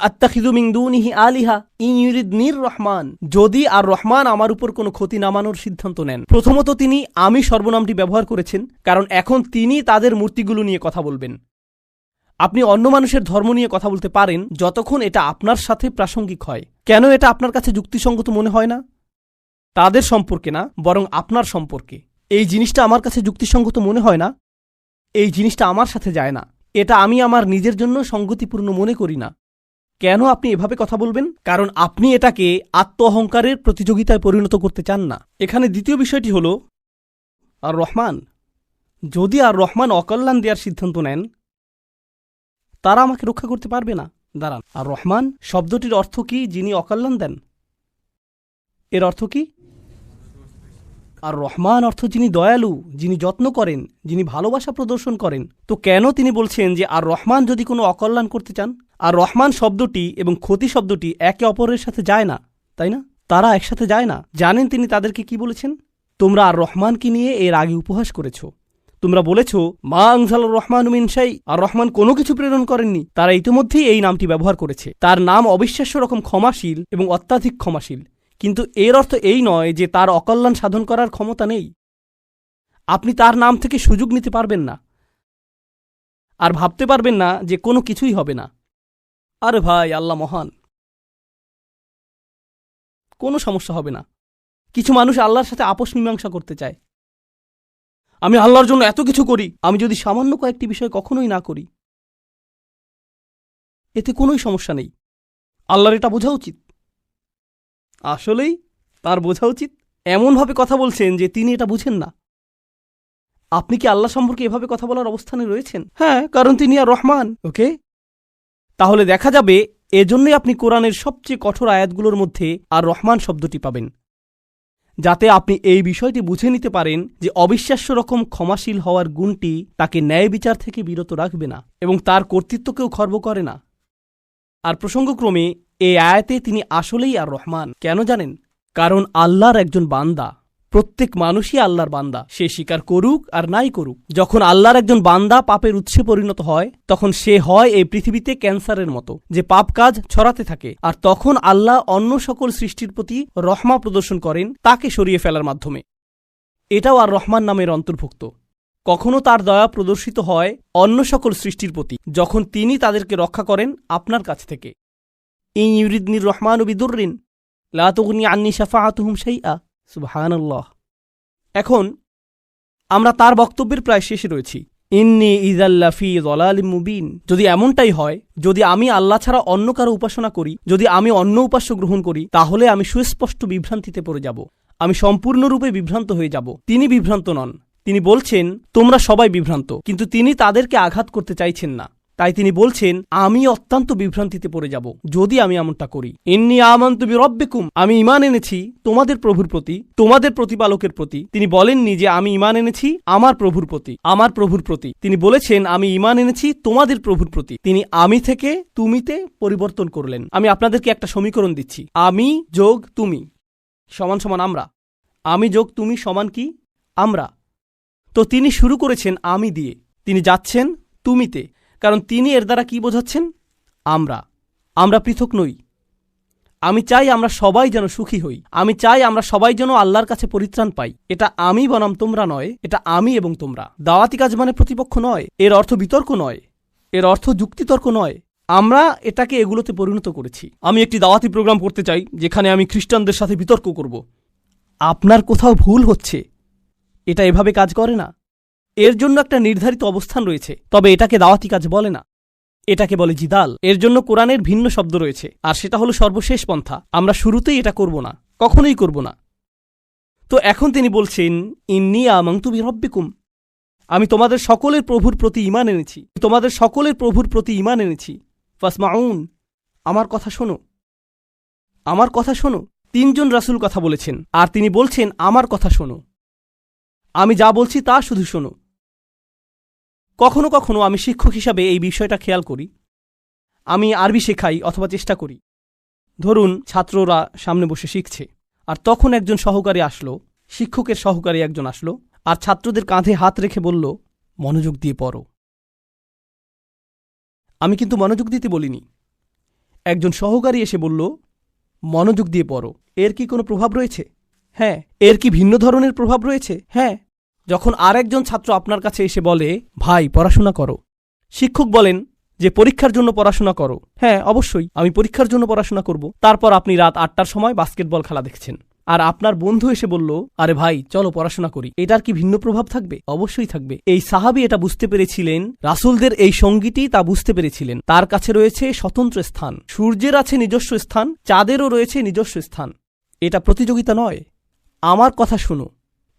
Speaker 1: আত্তাখিযু মিন দুনিহি আলিহা ইন ইউরিদনির রহমান, যদি আর রহমান আমার উপর কোনো ক্ষতি নামানোর সিদ্ধান্ত নেন। প্রথমত তিনি আমি সর্বনামটি ব্যবহার করেছেন, কারণ এখন তিনি তাদের মূর্তিগুলো নিয়ে কথা বলবেন। আপনি অন্য মানুষের ধর্ম নিয়ে কথা বলতে পারেন যতক্ষণ এটা আপনার সাথে প্রাসঙ্গিক হয়। কেন এটা আপনার কাছে যুক্তিসঙ্গত মনে হয় না? তাদের সম্পর্কে না, বরং আপনার সম্পর্কে। এই জিনিসটা আমার কাছে যুক্তিসঙ্গত মনে হয় না, এই জিনিসটা আমার সাথে যায় না, এটা আমি আমার নিজের জন্য সঙ্গতিপূর্ণ মনে করি না। কেন আপনি এভাবে কথা বলবেন? কারণ আপনি এটাকে আত্ম অহংকারের প্রতিযোগিতায় পরিণত করতে চান না। এখানে দ্বিতীয় বিষয়টি হল আর রহমান, যদি আর রহমান অকল্যাণ দেওয়ার সিদ্ধান্ত নেন, তারা আমাকে রক্ষা করতে পারবে না। দাঁড়ান, আর রহমান শব্দটির অর্থ কি? যিনি অকল্যাণ দেন। এর অর্থ কি? আর রহমান অর্থ যিনি দয়ালু, যিনি যত্ন করেন, যিনি ভালোবাসা প্রদর্শন করেন। তো কেন তিনি বলছেন যে আর রহমান যদি কোনো অকল্যাণ করতে চান? আর রহমান শব্দটি এবং ক্ষতি শব্দটি একে অপরের সাথে যায় না, তাই না? তারা একসাথে যায় না। জানেন তিনি তাদেরকে কি বলেছেন? তোমরা আর রহমানকে নিয়ে এর আগে উপহাস করেছ। তোমরা বলেছ মা আনজালার রহমান মিন শাই, আর রহমান কোনো কিছু প্রেরণ করেননি। তারা ইতিমধ্যেই এই নামটি ব্যবহার করেছে। তার নাম অবিশ্বাস্য রকম ক্ষমাশীল এবং অত্যাধিক ক্ষমাশীল, কিন্তু এর অর্থ এই নয় যে তার অকল্যাণ সাধন করার ক্ষমতা নেই। আপনি তার নাম থেকে সুযোগ নিতে পারবেন না, আর ভাবতে পারবেন না যে কোনো কিছুই হবে না। আরে ভাই, আল্লাহ মহান, কোনো সমস্যা হবে না। কিছু মানুষ আল্লাহর সাথে আপোষ মীমাংসা করতে চায়। আমি আল্লাহর জন্য এত কিছু করি, আমি যদি সামান্য কয়েকটি বিষয় কখনোই না করি, এতে কোনোই সমস্যা নেই। আল্লাহর এটা বোঝা উচিত। আসলেই তার বোঝা উচিত। এমনভাবে কথা বলছেন যে তিনি এটা বুঝেন না। আপনি কি আল্লাহ সম্পর্কে এভাবে কথা বলার অবস্থানে রয়েছেন? হ্যাঁ, কারণ তিনি আর রহমান। ওকে, তাহলে দেখা যাবে এজন্যই আপনি কোরআনের সবচেয়ে কঠোর আয়াতগুলোর মধ্যে আর রহমান শব্দটি পাবেন, যাতে আপনি এই বিষয়টি বুঝে নিতে পারেন যে অবিশ্বাস্য রকম ক্ষমাশীল হওয়ার গুণটি তাকে ন্যায় বিচার থেকে বিরত রাখবে না এবং তার কর্তৃত্বকেও খর্ব করে না। আর প্রসঙ্গক্রমে এই আয়াতে তিনি আসলেই আর রহমান। কেন জানেন? কারণ আল্লাহর একজন বান্দা, প্রত্যেক মানুষই আল্লাহর বান্দা, সে স্বীকার করুক আর নাই করুক। যখন আল্লাহর একজন বান্দা পাপের উৎসে পরিণত হয়, তখন সে হয় এই পৃথিবীতে ক্যান্সারের মতো, যে পাপ কাজ ছড়াতে থাকে। আর তখন আল্লাহ অন্য সকল সৃষ্টির প্রতি রহমা প্রদর্শন করেন তাকে সরিয়ে ফেলার মাধ্যমে। এটাও আর রহমান নামের অন্তর্ভুক্ত। কখনো তার দয়া প্রদর্শিত হয় অন্য সকল সৃষ্টির প্রতি, যখন তিনি তাদেরকে রক্ষা করেন আপনার কাছ থেকে। ইন ইউরিদনির রহমানু বিদুররিন লা তুগনি আন্নি শাফাআতুহুম শাইআ। সুবহানাল্লাহ। এখন আমরা তার বক্তব্যের প্রায় শেষে রয়েছি। ইন্নী ইযাল লাফি যালালিম মুবিন। যদি এমনটাই হয়, যদি আমি আল্লাহ ছাড়া অন্য কারো উপাসনা করি, যদি আমি অন্য উপাস্য গ্রহণ করি, তাহলে আমি সুস্পষ্ট বিভ্রান্তিতে পড়ে যাব। আমি সম্পূর্ণরূপে বিভ্রান্ত হয়ে যাব। তিনি বিভ্রান্ত নন। তিনি বলছেন তোমরা সবাই বিভ্রান্ত, কিন্তু তিনি তাদেরকে আঘাত করতে চাইছেন না। তাই তিনি বলছেন আমি অত্যন্ত বিভ্রান্তিতে পড়ে যাব যদি আমি এমনটা করি। ইন্নী আমানতু বিরব্বিকুম, আমি ঈমান এনেছি তোমাদের প্রভুর প্রতি, তোমাদের প্রতিপালকের প্রতি। তিনি বলেননি যে আমি ঈমান এনেছি আমার প্রভুর প্রতি, আমার প্রভুর প্রতি। তিনি বলেছেন আমি ঈমান এনেছি তোমাদের প্রভুর প্রতি। তিনি আমি থেকে তুমিতে পরিবর্তন করলেন। আমি আপনাদেরকে একটা সমীকরণ দিচ্ছি, আমি যোগ তুমি সমান সমান আমরা, আমি যোগ তুমি সমান কি আমরা। তো তিনি শুরু করেছেন আমি দিয়ে, তিনি যাচ্ছেন তুমিতে, কারণ তিনি এর দ্বারা কি বোঝাচ্ছেন আমরা পৃথক নই। আমি চাই আমরা সবাই যেন সুখী হই, আমি চাই আমরা সবাই যেন আল্লাহর কাছে পরিত্রাণ পাই। এটা আমি বনাম তোমরা নয়, এটা আমি এবং তোমরা। দাওয়াতি কাজ মানে প্রতিপক্ষ নয়, এর অর্থ বিতর্ক নয়, এর অর্থ যুক্তিতর্ক নয়। আমরা এটাকে এগুলোতে পরিণত করেছি। আমি একটি দাওয়াতি প্রোগ্রাম করতে চাই যেখানে আমি খ্রিস্টানদের সাথে বিতর্ক করব। আপনার কোথাও ভুল হচ্ছে, এটা এভাবে কাজ করে না। এর জন্য একটা নির্ধারিত অবস্থান রয়েছে, তবে এটাকে দাওয়াতি কাজ বলে না, এটাকে বলে জিদাল। এর জন্য কোরআনের ভিন্ন শব্দ রয়েছে, আর সেটা হলো সর্বশেষ পন্থা। আমরা শুরুতেই এটা করব না, কখনোই করব না। তো এখন তিনি বলছেন ইন্নী আমানতু বিরব্বিকুম, আমি তোমাদের সকলের প্রভুর প্রতি ঈমান এনেছি, তোমাদের সকলের প্রভুর প্রতি ঈমান এনেছি। ফাসমাউন, আমার কথা শোনো, আমার কথা শোনো। তিনজন রাসূল কথা বলেছেন, আর তিনি বলছেন আমার কথা শোনো, আমি যা বলছি তা শুধু শোনো। কখনো কখনো আমি শিক্ষক হিসাবে এই বিষয়টা খেয়াল করি। আমি আরবি শেখাই অথবা চেষ্টা করি। ধরুন ছাত্ররা সামনে বসে শিখছে, আর তখন একজন সহকারী আসলো, শিক্ষকের সহকারী একজন আসলো, আর ছাত্রদের কাঁধে হাত রেখে বলল মনোযোগ দিয়ে পড়ো। আমি কিন্তু মনোযোগ দিতে বলিনি। একজন সহকারী এসে বলল মনোযোগ দিয়ে পড়ো। এর কি কোনো প্রভাব রয়েছে? হ্যাঁ। এর কি ভিন্ন ধরনের প্রভাব রয়েছে? হ্যাঁ। যখন আর একজন ছাত্র আপনার কাছে এসে বলে ভাই পড়াশোনা করো, শিক্ষক বলেন যে পরীক্ষার জন্য পড়াশোনা করো। হ্যাঁ, অবশ্যই আমি পরীক্ষার জন্য পড়াশোনা করব। তারপর আপনি রাত ৮টার সময় বাস্কেটবল খেলা দেখছেন, আর আপনার বন্ধু এসে বলল আরে ভাই চলো পড়াশোনা করি। এটার কি ভিন্ন প্রভাব থাকবে? অবশ্যই থাকবে। এই সাহাবী এটা বুঝতে পেরেছিলেন, রাসূলদের এই সঙ্গীটি তা বুঝতে পেরেছিলেন। তার কাছে রয়েছে স্বতন্ত্র স্থান, সূর্যের আছে নিজস্ব স্থান, চাঁদেরও রয়েছে নিজস্ব স্থান। এটা প্রতিযোগিতা নয়। আমার কথা শুনো,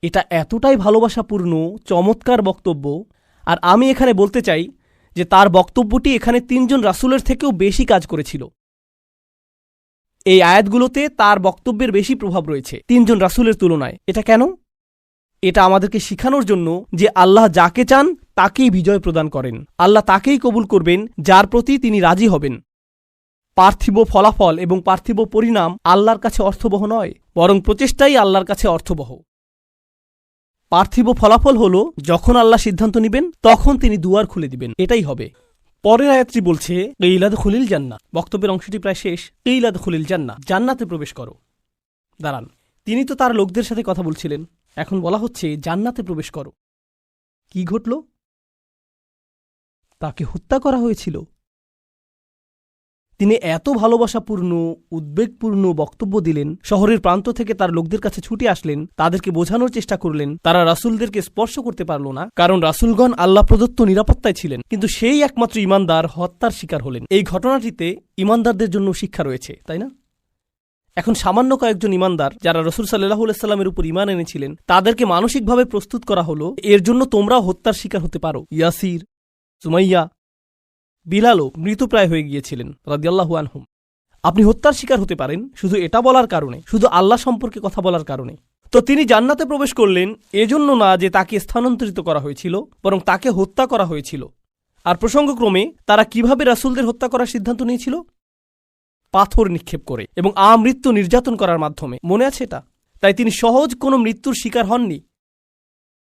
Speaker 1: এটা এতটাই ভালোবাসাপূর্ণ চমৎকার বক্তব্য। আর আমি এখানে বলতে চাই যে তার বক্তব্যটি এখানে তিনজন রাসূলের থেকেও বেশি কাজ করেছিল। এই আয়াতগুলোতে তার বক্তব্যের বেশি প্রভাব রয়েছে তিনজন রাসূলের তুলনায়। এটা কেন? এটা আমাদেরকে শিখানোর জন্য যে আল্লাহ যাকে চান তাকেই বিজয় প্রদান করেন, আল্লাহ তাকেই কবুল করবেন যার প্রতি তিনি রাজি হবেন। পার্থিব ফলাফল এবং পার্থিব পরিণাম আল্লাহর কাছে অর্থবহ নয়, বরং প্রচেষ্টাই আল্লাহর কাছে অর্থবহ। পার্থিব ফলাফল হল যখন আল্লাহ সিদ্ধান্ত নেবেন তখন তিনি দুয়ার খুলে দিবেন, এটাই হবে। পরের আয়াতটি বলছে কিলাদ খুলিল জান্নাহ। বক্তব্যের অংশটি প্রায় শেষ। কিলাদ খুলিল জান্নাহ, জান্নাতে প্রবেশ করো। দাঁড়ান, তিনি তো তার লোকদের সাথে কথা বলছিলেন, এখন বলা হচ্ছে জান্নাতে প্রবেশ করো। কি ঘটল? তাকে হত্যা করা হয়েছিল। তিনি এত ভালোবাসাপূর্ণ উদ্বেগপূর্ণ বক্তব্য দিলেন, শহরের প্রান্ত থেকে তার লোকদের কাছে ছুটে আসলেন, তাদেরকে বোঝানোর চেষ্টা করলেন। তারা রাসূলদেরকে স্পর্শ করতে পারল না, কারণ রাসূলগণ আল্লাহ প্রদত্ত নিরাপত্তায় ছিলেন। কিন্তু সেই একমাত্র ঈমানদার হত্যার শিকার হলেন। এই ঘটনাটিতে ঈমানদারদের জন্য শিক্ষা রয়েছে, তাই না? এখন সামান্য কয়েকজন ঈমানদার যারা রাসূল সাল্লাল্লাহু আলাইহি সাল্লামের উপর ঈমান এনেছিলেন, তাদেরকে মানসিকভাবে প্রস্তুত করা হলো এর জন্য তোমরাও হত্যার শিকার হতে পারো। ইয়াসির, সুমাইয়া, বিলালও মৃতপ্রায় হয়ে গিয়েছিলেন রাদিয়াল্লাহু আনহুম। আপনি হত্যার শিকার হতে পারেন শুধু এটা বলার কারণে, শুধু আল্লাহ সম্পর্কে কথা বলার কারণে। তো তিনি জান্নাতে প্রবেশ করলেন এজন্য না যে তাকে স্থানান্তরিত করা হয়েছিল, বরং তাকে হত্যা করা হয়েছিল। আর প্রসঙ্গক্রমে তারা কিভাবে রাসূলদের হত্যা করার সিদ্ধান্ত নিয়েছিল? পাথর নিক্ষেপ করে এবং আমৃত্যু নির্যাতন করার মাধ্যমে। মনে আছে এটা? তাই তিনি সহজ কোনো মৃত্যুর শিকার হননি।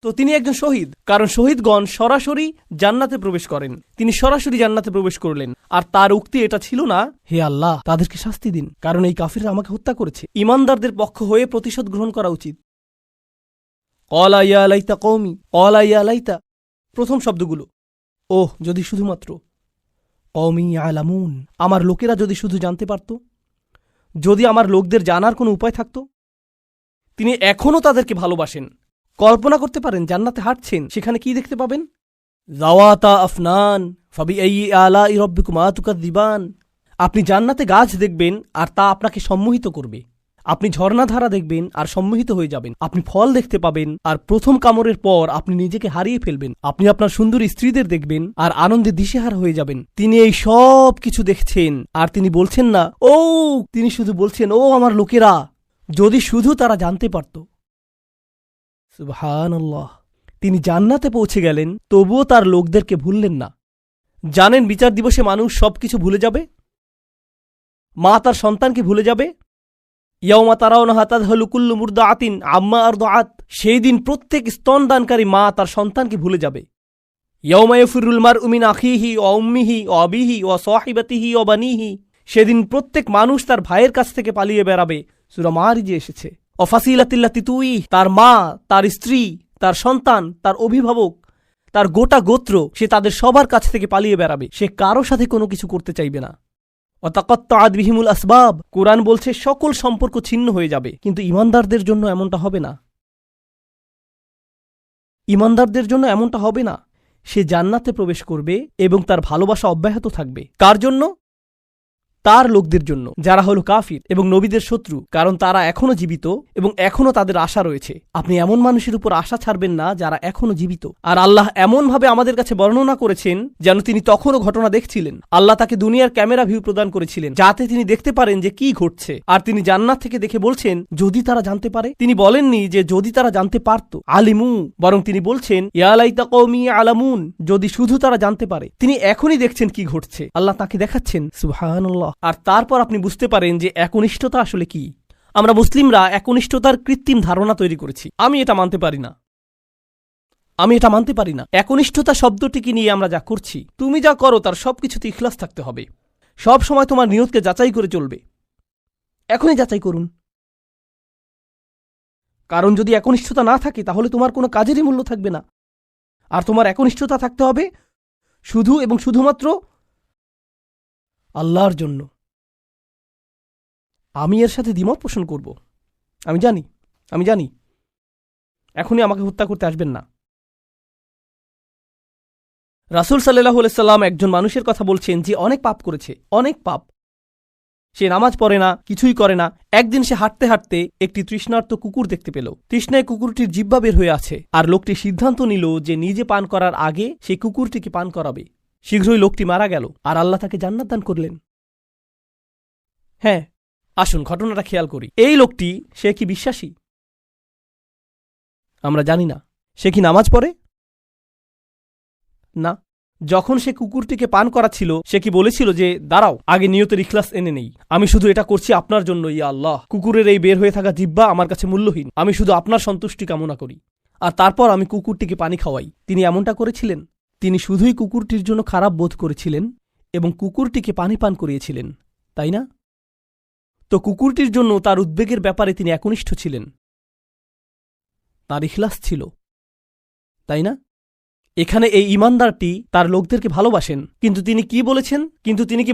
Speaker 1: তো তিনি একজন শহীদ, কারণ শহীদগণ সরাসরি জান্নাতে প্রবেশ করেন। তিনি সরাসরি জান্নাতে প্রবেশ করলেন। আর তার উক্তি এটা ছিল না হে আল্লাহ তাদেরকে শাস্তি দিন, কারণ এই কাফিররা আমাকে হত্যা করেছে। ঈমানদারদের পক্ষ হয়ে প্রতিশোধ গ্রহণ করা উচিত। ক্বালা ইয়া লাইতা কওমি, ক্বালা ইয়া লাইতা, প্রথম শব্দগুলো ওহ যদি শুধুমাত্র, কওমি ইয়ালামুন, আমার লোকেরা যদি শুধু জানতে পারত, যদি আমার লোকদের জানার কোনো উপায় থাকত। তিনি এখনও তাদেরকে ভালোবাসেন। কল্পনা করতে পারেন জান্নাতে হাঁটছেন, সেখানে কি দেখতে পাবেন? যাওয়াতা আফনান ফাবিআইয়ি আলাই রাব্বিকুমা তুকাযযিবান। আপনি জান্নাতে গাছ দেখবেন আর তা আপনাকে সম্মোহিত করবে। আপনি ঝর্ণাধারা দেখবেন আর সম্মোহিত হয়ে যাবেন। আপনি ফল দেখতে পাবেন আর প্রথম কামড়ের পর আপনি নিজেকে হারিয়ে ফেলবেন। আপনি আপনার সুন্দর স্ত্রীদের দেখবেন আর আনন্দে দিশেহারা হয়ে যাবেন। তিনি এই সব কিছু দেখছেন আর তিনি বলছেন না ও, তিনি শুধু বলছেন ও আমার লোকেরা, যদি শুধু তারা জানতে পারত। সুবহানাল্লাহ। তিনি জান্নাতে পৌঁছে গেলেন, তবুও তার লোকদেরকে ভুললেন না। জানেন বিচার দিবসে মানুষ সবকিছু ভুলে যাবে। মা তার সন্তানকে ভুলে যাবে। ইয়াউমা তারাউনাহা তাযহালু কুল্লু মুরদাআতিন আম্মা আরদাআত, সেই দিন প্রত্যেক স্তনদানকারী মা তার সন্তানকে ভুলে যাবে। ইয়াউমা ইয়াফিরুল মারউ মিন আখিহি ওয়া উম্মিহি ওয়া আবিহি ওয়া সাহিবাতিহি ওয়া বানিহি, সেদিন প্রত্যেক মানুষ তার ভাইয়ের কাছ থেকে পালিয়ে বেড়াবে। সূরা মারিজে এসেছে। ওয়া ফাসিলাতিল্লাতি তুই, তার মা, তার স্ত্রী, তার সন্তান, তার অভিভাবক, তার গোটা গোত্র, সে তাদের সবার কাছ থেকে পালিয়ে বেড়াবে। সে কারো সাথে কোনো কিছু করতে চাইবে না। ওয়াতাকাত্তাআত বিহিমুল আসবাব, কোরআন বলছে সকল সম্পর্ক ছিন্ন হয়ে যাবে। কিন্তু ঈমানদারদের জন্য এমনটা হবে না। ঈমানদারদের জন্য এমনটা হবে না। সে জান্নাতে প্রবেশ করবে এবং তার ভালোবাসা অব্যাহত থাকবে। কার জন্য? তার লোকদের জন্য, যারা হলো কাফির এবং নবীদের শত্রু, কারণ তারা এখনো জীবিত এবং এখনো তাদের আশা রয়েছে। আপনি এমন মানুষের উপর আশা ছাড়বেন না যারা এখনো জীবিত। আর আল্লাহ এমনভাবে আমাদের কাছে বর্ণনা করেছেন যেন তিনি তখনও ঘটনা দেখছিলেন। আল্লাহ তাকে দুনিয়ার ক্যামেরা ভিউ প্রদান করেছিলেন যাতে তিনি দেখতে পারেন যে কি ঘটছে। আর তিনি জান্নাত থেকে দেখে বলছেন যদি তারা জানতে পারে। তিনি বলেননি যে যদি তারা জানতে পারত, আলিমু, বরং তিনি বলছেন ইয়া লাইতা কওমি আলামুন, যদি শুধু তারা জানতে পারে। তিনি এখনই দেখছেন কি ঘটছে। আল্লাহ তাকে দেখাচ্ছেন। সুবহানাল্লাহ। আর তারপর আপনি বুঝতে পারেন যে একনিষ্ঠতা আসলে কি। আমরা মুসলিমরা একনিষ্ঠতার কৃত্রিম ধারণা তৈরি করেছি। আমি এটা মানতে পারি না। একনিষ্ঠতা শব্দটিকে নিয়ে আমরা যা করছি, তুমি যা করো তার সবকিছুতে ইখলাস থাকতে হবে। সব সময় তোমার নিয়তকে যাচাই করে চলবে। এখনই যাচাই করুন। কারণ যদি একনিষ্ঠতা না থাকে তাহলে তোমার কোনো কাজেরই মূল্য থাকবে না। আর তোমার একনিষ্ঠতা থাকতে হবে শুধু এবং শুধুমাত্র আল্লাহর জন্য। আমি এর সাথে দ্বিমত পোষণ করব। আমি জানি এখনই আমাকে হত্যা করতে আসবেন না। রাসূল সাল্লাল্লাহু আলাইহি সাল্লাম একজন মানুষের কথা বলছেন যে অনেক পাপ করেছে, অনেক পাপ। সে নামাজ পড়ে না, কিছুই করে না। একদিন সে হাঁটতে হাঁটতে একটি তৃষ্ণার্ত কুকুর দেখতে পেল। তৃষ্ণায় কুকুরটির জিহ্বা বের হয়ে আছে। আর লোকটি সিদ্ধান্ত নিল যে নিজে পান করার আগে সেই কুকুরটিকে পান করাবে। শীঘ্রই লোকটি মারা গেল আর আল্লাহ তাকে জান্নাত দান করলেন। হ্যাঁ, আসুন ঘটনাটা খেয়াল করি। এই লোকটি, সে কি বিশ্বাসী? আমরা জানি না। সে কি নামাজ পড়ে? না। যখন সে কুকুরটিকে পান করাচ্ছিল, সে কি বলেছিল যে দাঁড়াও, আগে নিয়তের ইখলাস এনে নেই, আমি শুধু এটা করছি আপনার জন্য, ইয়া আল্লাহ, কুকুরের এই বের হয়ে থাকা জিহ্বা আমার কাছে মূল্যহীন, আমি শুধু আপনার সন্তুষ্টি কামনা করি, আর তারপর আমি কুকুরটিকে পানি খাওয়াই। তিনি এমনটা করেছিলেন? তিনি শুধুই কুকুরটির জন্য খারাপ বোধ করেছিলেন এবং কুকুরটিকে পানি পান করিয়েছিলেন, তাই না? তো কুকুরটির জন্য তার উদ্বেগের ব্যাপারে তিনি একনিষ্ঠ ছিলেন। তার ইখলাস ছিল, তাই না? এখানে এই ঈমানদারটি তার লোকদেরকে ভালোবাসেন, কিন্তু তিনি কি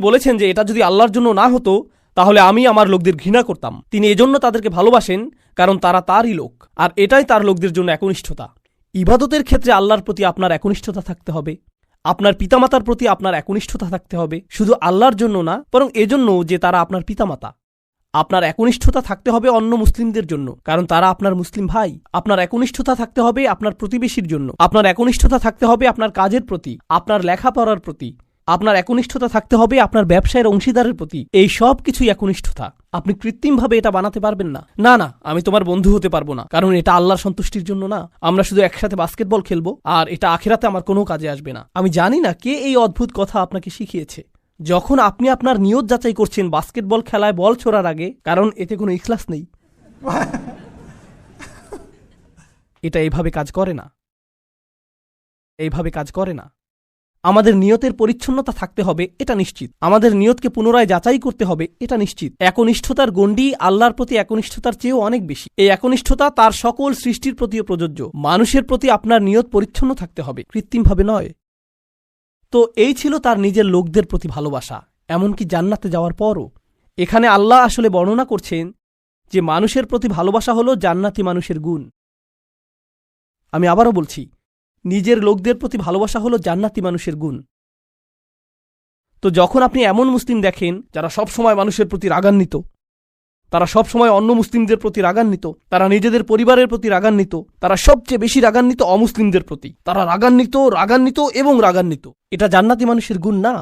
Speaker 1: বলেছেন যে এটা যদি আল্লাহর জন্য না হতো তাহলে আমি আমার লোকদের ঘৃণা করতাম। তিনি এজন্য তাদেরকে ভালোবাসেন কারণ তারা তারই লোক, আর এটাই তার লোকদের জন্য একনিষ্ঠতা। ইবাদতের ক্ষেত্রে আল্লাহর প্রতি আপনার একনিষ্ঠতা থাকতে হবে। আপনার পিতামাতার প্রতি আপনার একনিষ্ঠতা থাকতে হবে, শুধু আল্লাহর জন্য না, বরং এজন্য যে তারা আপনার পিতামাতা। আপনার একনিষ্ঠতা থাকতে হবে অন্য মুসলিমদের জন্য, কারণ তারা আপনার মুসলিম ভাই। আপনার একনিষ্ঠতা থাকতে হবে আপনার প্রতিবেশীর জন্য। আপনার একনিষ্ঠতা থাকতে হবে আপনার কাজের প্রতি, আপনার লেখাপড়ার প্রতি। আপনার একনিষ্ঠতা থাকতে হবে আপনার ব্যবসায়ের অংশীদারের প্রতি। এই সব কিছুই একনিষ্ঠতা। আপনি কৃত্রিমভাবে এটা বানাতে পারবেন না। না, আমি তোমার বন্ধু হতে পারবো না, কারণ এটা আল্লাহর সন্তুষ্টির জন্য না। আমরা শুধু একসাথে বাস্কেটবল খেলবো আর এটা আখিরাতে আমার কোনো কাজে আসবে না। আমি জানি না কে এই অদ্ভুত কথা আপনাকে শিখিয়েছে। যখন আপনি আপনার নিয়ত যাচাই করছেন বাস্কেটবল খেলায় বল ছোড়ার আগে, কারণ এতে কোনো ইখলাস নেই। এটা এইভাবে কাজ করে না। আমাদের নিয়তের পরিচ্ছন্নতা থাকতে হবে, এটা নিশ্চিত। আমাদের নিয়তকে পুনরায় যাচাই করতে হবে, এটা নিশ্চিত। একনিষ্ঠতার গণ্ডি আল্লাহর প্রতি একনিষ্ঠতার চেয়েও অনেক বেশি। এই একনিষ্ঠতা তার সকল সৃষ্টির প্রতিও প্রযোজ্য। মানুষের প্রতি আপনার নিয়ত পরিচ্ছন্ন থাকতে হবে, কৃত্রিমভাবে নয়। তো এই ছিল তার নিজের লোকদের প্রতি ভালোবাসা, এমনকি জান্নাতে যাওয়ার পরও। এখানে আল্লাহ আসলে বর্ণনা করছেন যে মানুষের প্রতি ভালোবাসা হলো জান্নাতি মানুষের গুণ। আমি আবারও বলছি, নিজের লোকদের প্রতি ভালোবাসা হলো জান্নাতি মানুষের গুণ। তো যখন আপনি এমন মুসলিম দেখেন যারা সব সময় মানুষের প্রতি রাগান্বিত, তারা সবসময় অন্য মুসলিমদের প্রতি রাগান্বিত, তারা নিজেদের পরিবারের প্রতি রাগান্বিত, তারা সবচেয়ে বেশি রাগান্বিত অমুসলিমদের প্রতি। তারা রাগান্বিত, রাগান্বিত এবং রাগান্বিত। এটা জান্নাতি মানুষের গুণ না।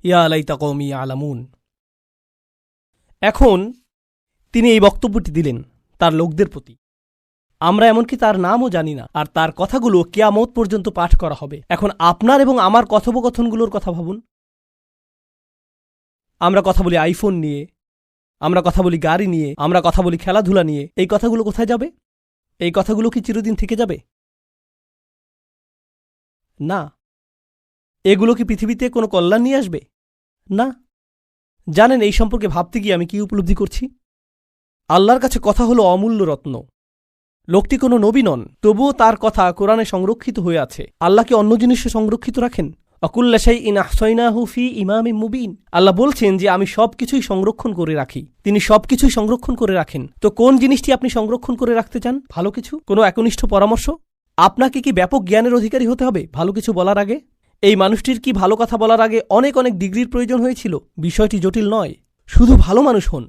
Speaker 1: ইয়া লাইতা কওমি ইয়ালামুন। এখন তিনি এই বক্তব্যটি দিলেন তার লোকদের প্রতি। আমরা এমনকি তার নামও জানি না, আর তার কথাগুলো কিয়ামত পর্যন্ত পাঠ করা হবে। এখন আপনার এবং আমার কথোপকথনগুলোর কথা ভাবুন। আমরা কথা বলি আইফোন নিয়ে, আমরা কথা বলি গাড়ি নিয়ে, আমরা কথা বলি খেলাধুলা নিয়ে। এই কথাগুলো কোথায় যাবে? এই কথাগুলো কি চিরদিন থেকে যাবে? না। এগুলো কি পৃথিবীতে কোনো কল্যাণ নিয়ে আসবে? না। জানেন এই সম্পর্কে ভাবতে গিয়ে আমি কি উপলব্ধি করছি? আল্লাহর কাছে কথা হলো অমূল্য রত্ন। লোকটি কোনো নবী নন, তবুও তার কথা কোরআনে সংরক্ষিত হয়ে আছে। আল্লাহ কি অন্য জিনিসও সংরক্ষিত রাখেন? অকুল্লা শাইইন আহসাইনাহু ফি ইমামিম মুবিন। আল্লাহ বলছেন যে আমি সবকিছুই সংরক্ষণ করে রাখি। তিনি সবকিছুই সংরক্ষণ করে রাখেন। তো কোন জিনিসটি আপনি সংরক্ষণ করে রাখতে চান? ভালো কিছু, কোনো একনিষ্ঠ পরামর্শ? আপনাকে কি ব্যাপক জ্ঞানের অধিকারী হতে হবে ভালো কিছু বলার আগে? এই মানুষটির কি ভালো কথা বলার আগে অনেক অনেক ডিগ্রির প্রয়োজন হয়েছিল? বিষয়টি জটিল নয়, শুধু ভালো মানুষ হন।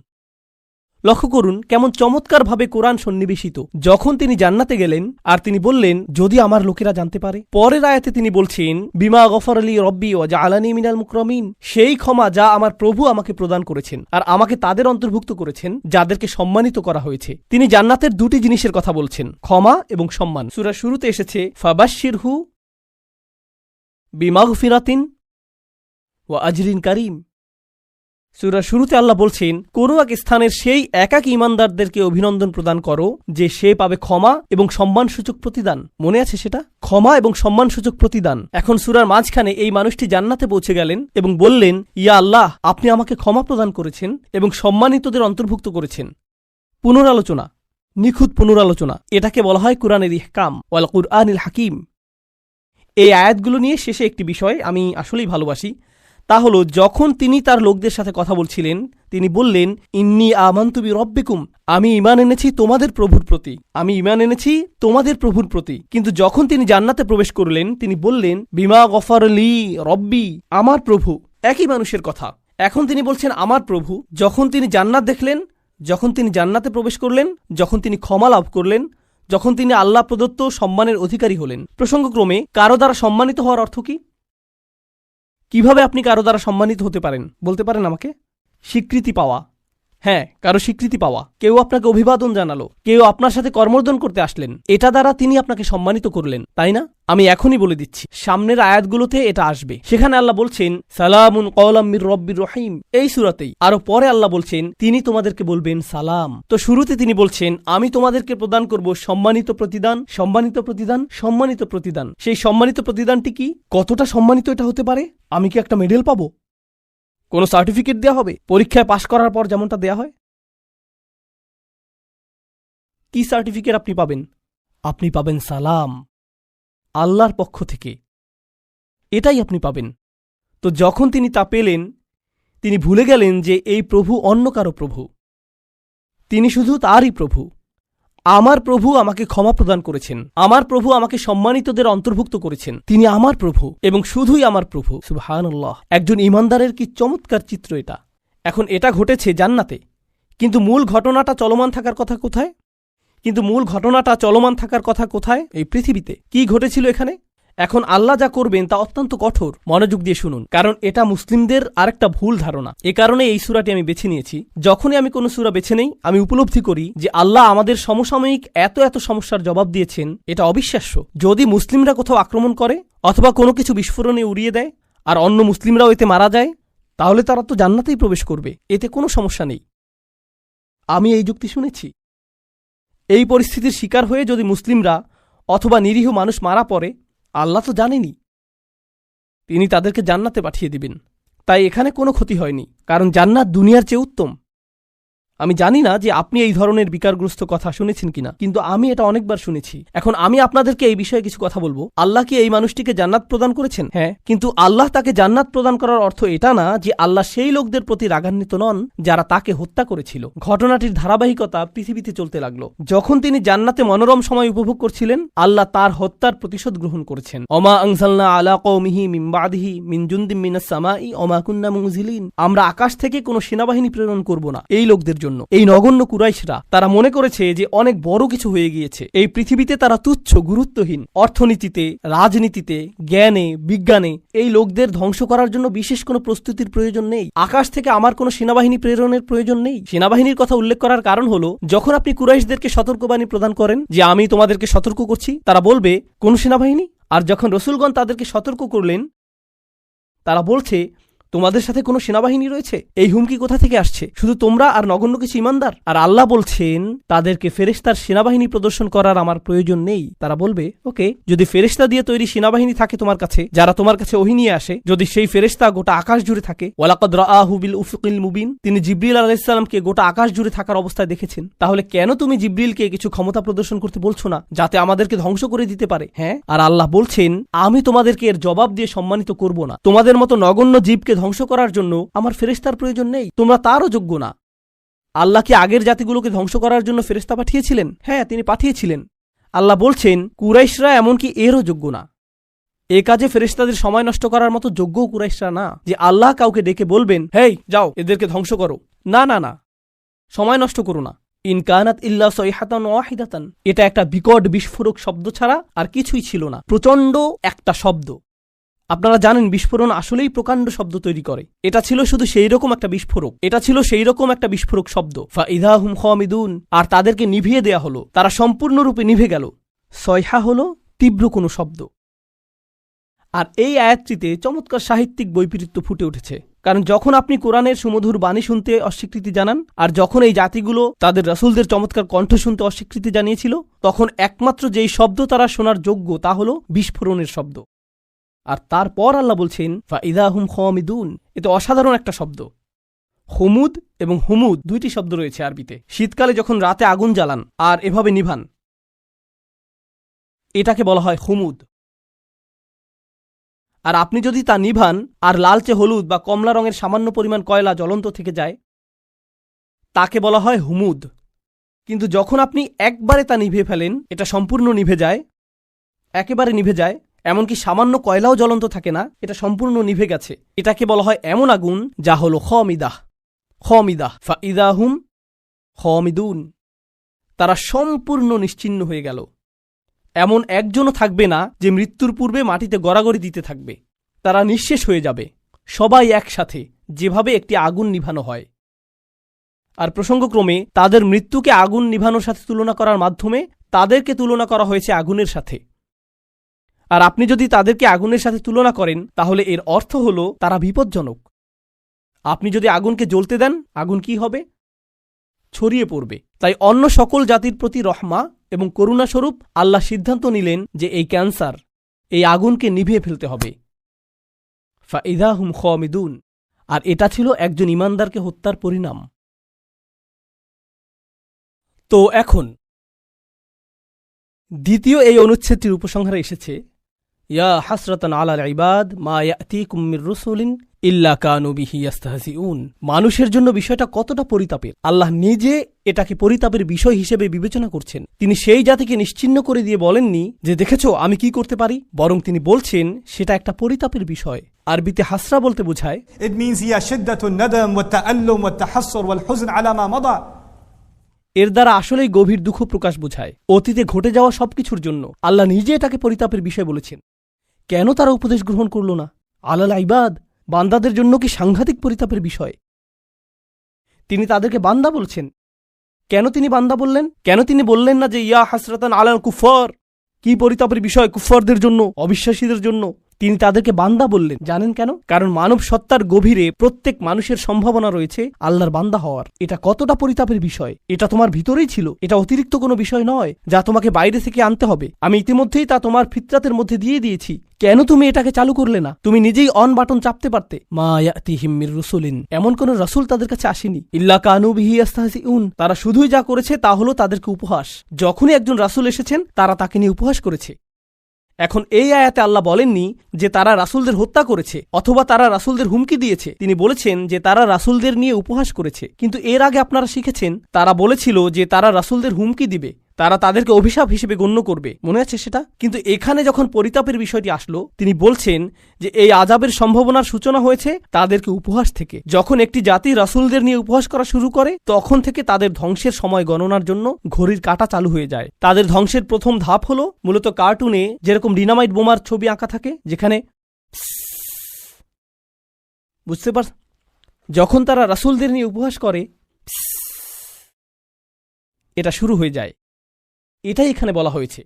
Speaker 1: লক্ষ্য করুন কেমন চমৎকারভাবে কোরআন সন্নিবেশিত। যখন তিনি জান্নাতে গেলেন আর তিনি বললেন যদি আমার লোকেরা জানতে পারে, পরের আয়াতে তিনি বলছেন বিমা গফর আলী রব্বি ও যা আলানি মিনাল মুকরমিন, সেই ক্ষমা যা আমার প্রভু আমাকে প্রদান করেছেন আর আমাকে তাদের অন্তর্ভুক্ত করেছেন যাদেরকে সম্মানিত করা হয়েছে। তিনি জান্নাতের দুটি জিনিসের কথা বলছেন, ক্ষমা এবং সম্মান। সূরার শুরুতে এসেছে ফাবাশশিরহু বিমাগফিরাতিন ওয়া আজরিন কারীম। সূরার শুরুতে আল্লাহ বলছেন কোন এক স্থানের সেই একাকী ঈমানদারদেরকে অভিনন্দন প্রদান করো যে সে পাবে ক্ষমা এবং সম্মানসূচক প্রতিদান। মনে আছে সেটা? ক্ষমা এবং সম্মানসূচক প্রতিদান। এখন সূরার মাঝখানে এই মানুষটি জান্নাতে পৌঁছে গেলেন এবং বললেন ইয়া আল্লাহ, আপনি আমাকে ক্ষমা প্রদান করেছেন এবং সম্মানিতদের অন্তর্ভুক্ত করেছেন। পুনরালোচনা, নিখুঁত পুনরালোচনা, এটাকে বলা হয় কুরআনের ইহকাম ওয়াল কুরআনিল হাকিম। এই আয়াতগুলো নিয়ে শেষে একটি বিষয় আমি আসলেই ভালোবাসি, তা হলো যখন তিনি তার লোকদের সাথে কথা বলছিলেন তিনি বললেন ইন্নী আমানতু বিরব্বিকুম, আমি ঈমান এনেছি তোমাদের প্রভুর প্রতি, আমি ঈমান এনেছি তোমাদের প্রভুর প্রতি। কিন্তু যখন তিনি জান্নাতে প্রবেশ করলেন তিনি বললেন বিমা গফর লি রব্বি, আমার প্রভু। একই মানুষের কথা। এখন তিনি বলছেন আমার প্রভু। যখন তিনি জান্নাত দেখলেন, যখন তিনি জান্নাতে প্রবেশ করলেন, যখন তিনি ক্ষমা লাভ করলেন, যখন তিনি আল্লাহ প্রদত্ত সম্মানের অধিকারী হলেন। প্রসঙ্গক্রমে কারো দ্বারা সম্মানিত হওয়ার অর্থ কি? কিভাবে আপনি কারো দ্বারা সম্মানিত হতে পারেন বলতে পারেন আমাকে? স্বীকৃতি পাওয়া। হ্যাঁ, কারো স্বীকৃতি পাওয়া। কেউ আপনাকে অভিবাদন জানালো, কেউ আপনার সাথে কর্মর্দন করতে আসলেন, এটা দ্বারা তিনি আপনাকে সম্মানিত করলেন, তাই না? আমি এখনই বলে দিচ্ছি সামনের আয়াতগুলোতে এটা আসবে। সেখানে আল্লাহ বলছেন সালামুন কওলাম মির রব্বির রহিম, এই সূরাতেই। আরো পরে আল্লাহ বলছেন তিনি তোমাদেরকে বলবেন সালাম। তো শুরুতে তিনি বলছেন আমি তোমাদেরকে প্রদান করব সম্মানিত প্রতিদান, সম্মানিত প্রতিদান, সম্মানিত প্রতিদান। সেই সম্মানিত প্রতিদানটি কি? কতটা সম্মানিত এটা হতে পারে? আমি কি একটা মেডেল পাবো? কোনো সার্টিফিকেট দেয়া হবে পরীক্ষায় পাশ করার পর যেমনটা দেয়া হয়? কি সার্টিফিকেট আপনি পাবেন? আপনি পাবেন সালাম, আল্লাহর পক্ষ থেকে। এটাই আপনি পাবেন। তো যখন তিনি তা পেলেন তিনি ভুলে গেলেন যে এই প্রভু অন্য কারো প্রভু, তিনি শুধু তারই প্রভু। আমার প্রভু আমাকে ক্ষমা প্রদান করেছেন, আমার প্রভু আমাকে সম্মানিতদের অন্তর্ভুক্ত করেছেন, তিনি আমার প্রভু এবং শুধুই আমার প্রভু। সুবহানাল্লাহ! একজন ঈমানদারের কি চমৎকার চিত্র এটা। এখন এটা ঘটেছে জান্নাতে, কিন্তু মূল ঘটনাটা চলমান থাকার কথা কোথায়? এই পৃথিবীতে। কি ঘটেছিল এখানে? এখন আল্লাহ যা করবেন তা অত্যন্ত কঠোর। মনোযোগ দিয়ে শুনুন, কারণ এটা মুসলিমদের আরেকটা ভুল ধারণা। এ কারণে এই সূরাটি আমি বেছে নিয়েছি। যখনই আমি কোনো সূরা বেছে নেই আমি উপলব্ধি করি যে আল্লাহ আমাদের সমসাময়িক এত এত সমস্যার জবাব দিয়েছেন, এটা অবিশ্বাস্য। যদি মুসলিমরা কোথাও আক্রমণ করে অথবা কোনো কিছু বিস্ফোরণে উড়িয়ে দেয় আর অন্য মুসলিমরাও এতে মারা যায়, তাহলে তারা তো জান্নাতেই প্রবেশ করবে, এতে কোনো সমস্যা নেই। আমি এই যুক্তি শুনেছি। এই পরিস্থিতির শিকার হয়ে যদি মুসলিমরা অথবা নিরীহ মানুষ মারা পড়ে, আল্লাহ তো জানেনই তিনি তাদেরকে জান্নাতে পাঠিয়ে দিবেন। তাই এখানে কোনো ক্ষতি হয়নি, কারণ জান্নাত দুনিয়ার চেয়ে উত্তম। আমি জানি না যে আপনি এই ধরনের বিকারগ্রস্ত কথা শুনেছেন কিনা, কিন্তু আমি এটা অনেকবার শুনেছি। এখন আমি আপনাদেরকে এই বিষয়ে কিছু কথা বলবো। আল্লাহ কি এই মানুষটিকে জান্নাত প্রদান করেছেন? হ্যাঁ, কিন্তু আল্লাহ তাকে জান্নাত প্রদান করার অর্থ এটা না যে আল্লাহ সেই লোকদের প্রতি রাগান্বিত নন যারা তাকে হত্যা করেছিল। ঘটনাটির ধারাবাহিকতা পৃথিবীতে চলতে লাগলো। যখন তিনি জান্নাতে মনোরম সময় উপভোগ করছিলেন, আল্লাহ তার হত্যার প্রতিশোধ গ্রহণ করেছেন। ওমা আনজালনা আলা কওমিহি মিন বাদিহি মিন জুনদিম মিনাস সামাই ওমা কুন্না মুনজিলিন। আমরা আকাশ থেকে কোনো সেনাবাহিনী প্রেরণ করব না এই লোকদের জন্য। এই নগণ্য কুরাইশরা তারা মনে করেছে যে অনেক বড় কিছু হয়ে গিয়েছে। এই পৃথিবীতে তারা তুচ্ছ, গুরুত্বহীন। অর্থনীতিতে, রাজনীতিতে, জ্ঞানে, বিজ্ঞানে এই লোকদের ধ্বংস করার জন্য বিশেষ কোনো প্রস্তুতির প্রয়োজন নেই। আকাশ থেকে আমার কোনো সেনাবাহিনী প্রেরণের প্রয়োজন নেই। সেনাবাহিনীর কথা উল্লেখ করার কারণ হলো, যখন আপনি কুরাইশদেরকে সতর্কবাণী প্রদান করেন যে আমি তোমাদেরকে সতর্ক করছি, তারা বলবে কোন সেনাবাহিনী? আর যখন রসুলগণ তাদেরকে সতর্ক করলেন, তারা বলছে তোমাদের সাথে কোনো সেনাবাহিনী রয়েছে। এই হুমকি কোথা থেকে আসছে? শুধু তোমরা আর নগণ্য কিছু ইমানদার? আর আল্লাহ বলছেন তাদেরকে ফেরেশতার সেনাবাহিনী প্রদর্শন করার আমার প্রয়োজন নেই। তারা বলবে, ওকে, যদি ফেরেশতা দিয়ে তৈরি সেনাবাহিনী থাকে তোমার কাছে, যারা তোমার কাছে ওহী নিয়ে আসে, যদি সেই ফেরেশতা গোটা আকাশ জুড়ে থাকে, ওয়ালাকাদ রাআহু বিল উফুকিল মুবিন, তিনি জিবরিল আলাইহিস সালামকে গোটা আকাশ জুড়ে থাকার অবস্থায় দেখেছেন, তাহলে কেন তুমি জিবরিলকে কিছু ক্ষমতা প্রদর্শন করতে বলছো না যাতে আমাদেরকে ধ্বংস করে দিতে পারে? হ্যাঁ, আর আল্লাহ বলছেন আমি তোমাদেরকে এর জবাব দিয়ে সম্মানিত করব না। তোমাদের মতো নগণ্য জীবকে ধ্বংস করার জন্য আমার ফেরেশতার প্রয়োজন নেই, তোমরা তারও যোগ্য না। আল্লাহ কি আগের জাতিগুলোকে ধ্বংস করার জন্য ফেরেশতা পাঠিয়েছিলেন? হ্যাঁ, তিনি পাঠিয়েছিলেন। আল্লাহ বলছেন কুরাইশরা এমনকি এরও যোগ্য না। এ কাজে ফেরেশতাদের সময় নষ্ট করার মতো যোগ্য কুরাইশরা না যে আল্লাহ কাউকে ডেকে বলবেন, হেই যাও এদেরকে ধ্বংস করো। না না না, সময় নষ্ট করো না। ইন কানাত ইল্লা সাইহাতান ওয়াহিদাতান, এটা একটা বিকট বিস্ফোরক শব্দ ছাড়া আর কিছুই ছিল না। প্রচণ্ড একটা শব্দ। আপনারা জানেন বিস্ফোরণ আসলেই প্রকাণ্ড শব্দ তৈরি করে। এটা ছিল শুধু সেই রকম একটা বিস্ফোরক। এটা ছিল সেই রকম একটা বিস্ফোরক শব্দ। ফাইদা হুম খামিদুন, আর তাদেরকে নিভিয়ে দেয়া হলো। তারা সম্পূর্ণরূপে নিভে গেল। সয়হা হলো তীব্র কোনো শব্দ। আর এই আয়াতটিতে চমৎকার সাহিত্যিক বৈপরীত্য ফুটে উঠেছে। কারণ যখন আপনি কোরআনের সুমধুর বাণী শুনতে অস্বীকৃতি জানান, আর যখন এই জাতিগুলো তাদের রাসূলদের চমৎকার কণ্ঠ শুনতে অস্বীকৃতি জানিয়েছিল, তখন একমাত্র যেই শব্দ তারা শোনার যোগ্য তা হলো বিস্ফোরণের শব্দ। আর তারপর আল্লাহ বলছেন ফাইদা হুম খামিদুন, এতে অসাধারণ একটা শব্দ। হুমুদ এবং হুমুদ দুইটি শব্দ রয়েছে আরবিতে। শীতকালে যখন রাতে আগুন জ্বালান আর এভাবে নিভান, এটাকে বলা হয় হুমুদ। আর আপনি যদি তা নিভান আর লালচে হলুদ বা কমলা রঙের সামান্য পরিমাণ কয়লা জ্বলন্ত থেকে যায়, তাকে বলা হয় হুমুদ। কিন্তু যখন আপনি একবারে তা নিভিয়ে ফেলেন, এটা সম্পূর্ণ নিভে যায়, একেবারে নিভে যায়, এমনকি সামান্য কয়লাও জ্বলন্ত থাকে না, এটা সম্পূর্ণ নিভে গেছে, এটাকে বলা হয় এমন আগুন যা হলো খামিদাহ। খামিদাহ ফাইদা হুম খামিদুন, তারা সম্পূর্ণ নিশ্চিহ্ন হয়ে গেল। এমন একজনও থাকবে না যে মৃত্যুর পূর্বে মাটিতে গড়াগড়ি দিতে থাকবে। তারা নিঃশেষ হয়ে যাবে, সবাই একসাথে, যেভাবে একটি আগুন নিভানো হয়। আর প্রসঙ্গক্রমে তাদের মৃত্যুকে আগুন নিভানোর সাথে তুলনা করার মাধ্যমে তাদেরকে তুলনা করা হয়েছে আগুনের সাথে। আর আপনি যদি তাদেরকে আগুনের সাথে তুলনা করেন, তাহলে এর অর্থ হল তারা বিপজ্জনক। আপনি যদি আগুনকে জ্বলতে দেন, আগুন কি হবে? ছড়িয়ে পড়বে। তাই অন্য সকল জাতির প্রতি রহমা এবং করুণাস্বরূপ আল্লাহ সিদ্ধান্ত নিলেন যে এই ক্যান্সার, এই আগুনকে নিভিয়ে ফেলতে হবে। ফাইদা হুম খামিদুন, আর এটা ছিল একজন ইমানদারকে হত্যার পরিণাম। তো এখন দ্বিতীয় এই অনুচ্ছেদটির উপসংহারে এসেছে, ইয়া হাসরাতান আলাল ইবাদ মা ইয়াতিকুম মির রাসূলিন ইল্লা কানু বিহি ইস্তাহজিউন। মানুষের জন্য বিষয়টা কতটা পরিতাপের। আল্লাহ নিজে এটাকে পরিতাপের বিষয় হিসেবে বিবেচনা করছেন। তিনি সেই জাতিকে নিশ্চিহ্ন করে দিয়ে বলেননি যে দেখেছো আমি কি করতে পারি, বরং তিনি বলছেন সেটা একটা পরিতাপের বিষয়। আরবিতে হাসরা বলতে বোঝায়
Speaker 2: It means هي شدة الندم والتألم والتحسر والحزن على ما مضى.
Speaker 1: এর দ্বারা আসলেই গভীর দুঃখ প্রকাশ বোঝায়। অতীতে ঘটে যাওয়া সবকিছুর জন্য আল্লাহ নিজে এটাকে পরিতাপের বিষয় বলেছেন। কেন তারা উপদেশ গ্রহণ করল না? আলাল ইবাদ, বান্দাদের জন্য কি সাংঘাতিক পরিতাপের বিষয়। তিনি তাদেরকে বান্দা বলছেন। কেন তিনি বান্দা বললেন? কেন তিনি বললেন না যে ইয়া হাসরাতান আলাল কুফার? কি পরিতাপের বিষয় কুফফারদের জন্য, অবিশ্বাসীদের জন্য। তিনি তাদেরকে বান্দা বললেন। জানেন কেন? কারণ মানব সত্তার গভীরে প্রত্যেক মানুষের সম্ভাবনা রয়েছে আল্লাহর বান্দা হওয়ার। এটা কতটা পরিতাপের বিষয়! এটা তোমার ভিতরেই ছিল। এটা অতিরিক্ত কোনো বিষয় নয় যা তোমাকে বাইরে থেকে আনতে হবে। আমি ইতিমধ্যেই তা তোমার ফিতরাতের মধ্যে দিয়ে দিয়েছি। কেন তুমি এটাকে চালু করলে না? তুমি নিজেই অন বাটন চাপতে পারতে। মা ইয়াতিহিম মির রাসূলিন, এমন কোন রাসূল তাদের কাছে আসেনি। ইল্লা কানু বিহি ইস্তাহজিউন, তারা শুধুই যা করেছে তা হলো তাদেরকে উপহাস। যখনই একজন রাসূল এসেছেন তারা তাকে নিয়ে উপহাস করেছে। এখন এই আয়াতে আল্লাহ বলেননি যে তারা রাসূলদের হত্যা করেছে অথবা তারা রাসূলদের হুমকি দিয়েছে। তিনি বলেছেন যে তারা রাসূলদের নিয়ে উপহাস করেছে। কিন্তু এর আগে আপনারা শিখেছেন তারা বলেছিল যে তারা রাসূলদের হুমকি দিবে, তারা তাদেরকে অভিশাপ হিসেবে গণ্য করবে। মনে আছে সেটা? কিন্তু এখানে যখন পরিতাপের বিষয়টি আসলো, তিনি বলছেন যে এই আযাবের সম্ভাবনার সূচনা হয়েছে তাদেরকে উপহাস থেকে। যখন একটি জাতি রাসূলদের নিয়ে উপহাস করা শুরু করে তখন থেকে তাদের ধ্বংসের সময় গণনার জন্য ঘড়ির কাঁটা চালু হয়ে যায়। তাদের ধ্বংসের প্রথম ধাপ হলো মূলত কার্টুনে যেরকম ডিনামাইট বোমার ছবি আঁকা থাকে, যেখানে বুঝতে পার, যখন তারা রাসূলদের নিয়ে উপহাস করে এটা শুরু হয়ে যায়। এটাই এখানে বলা হয়েছে,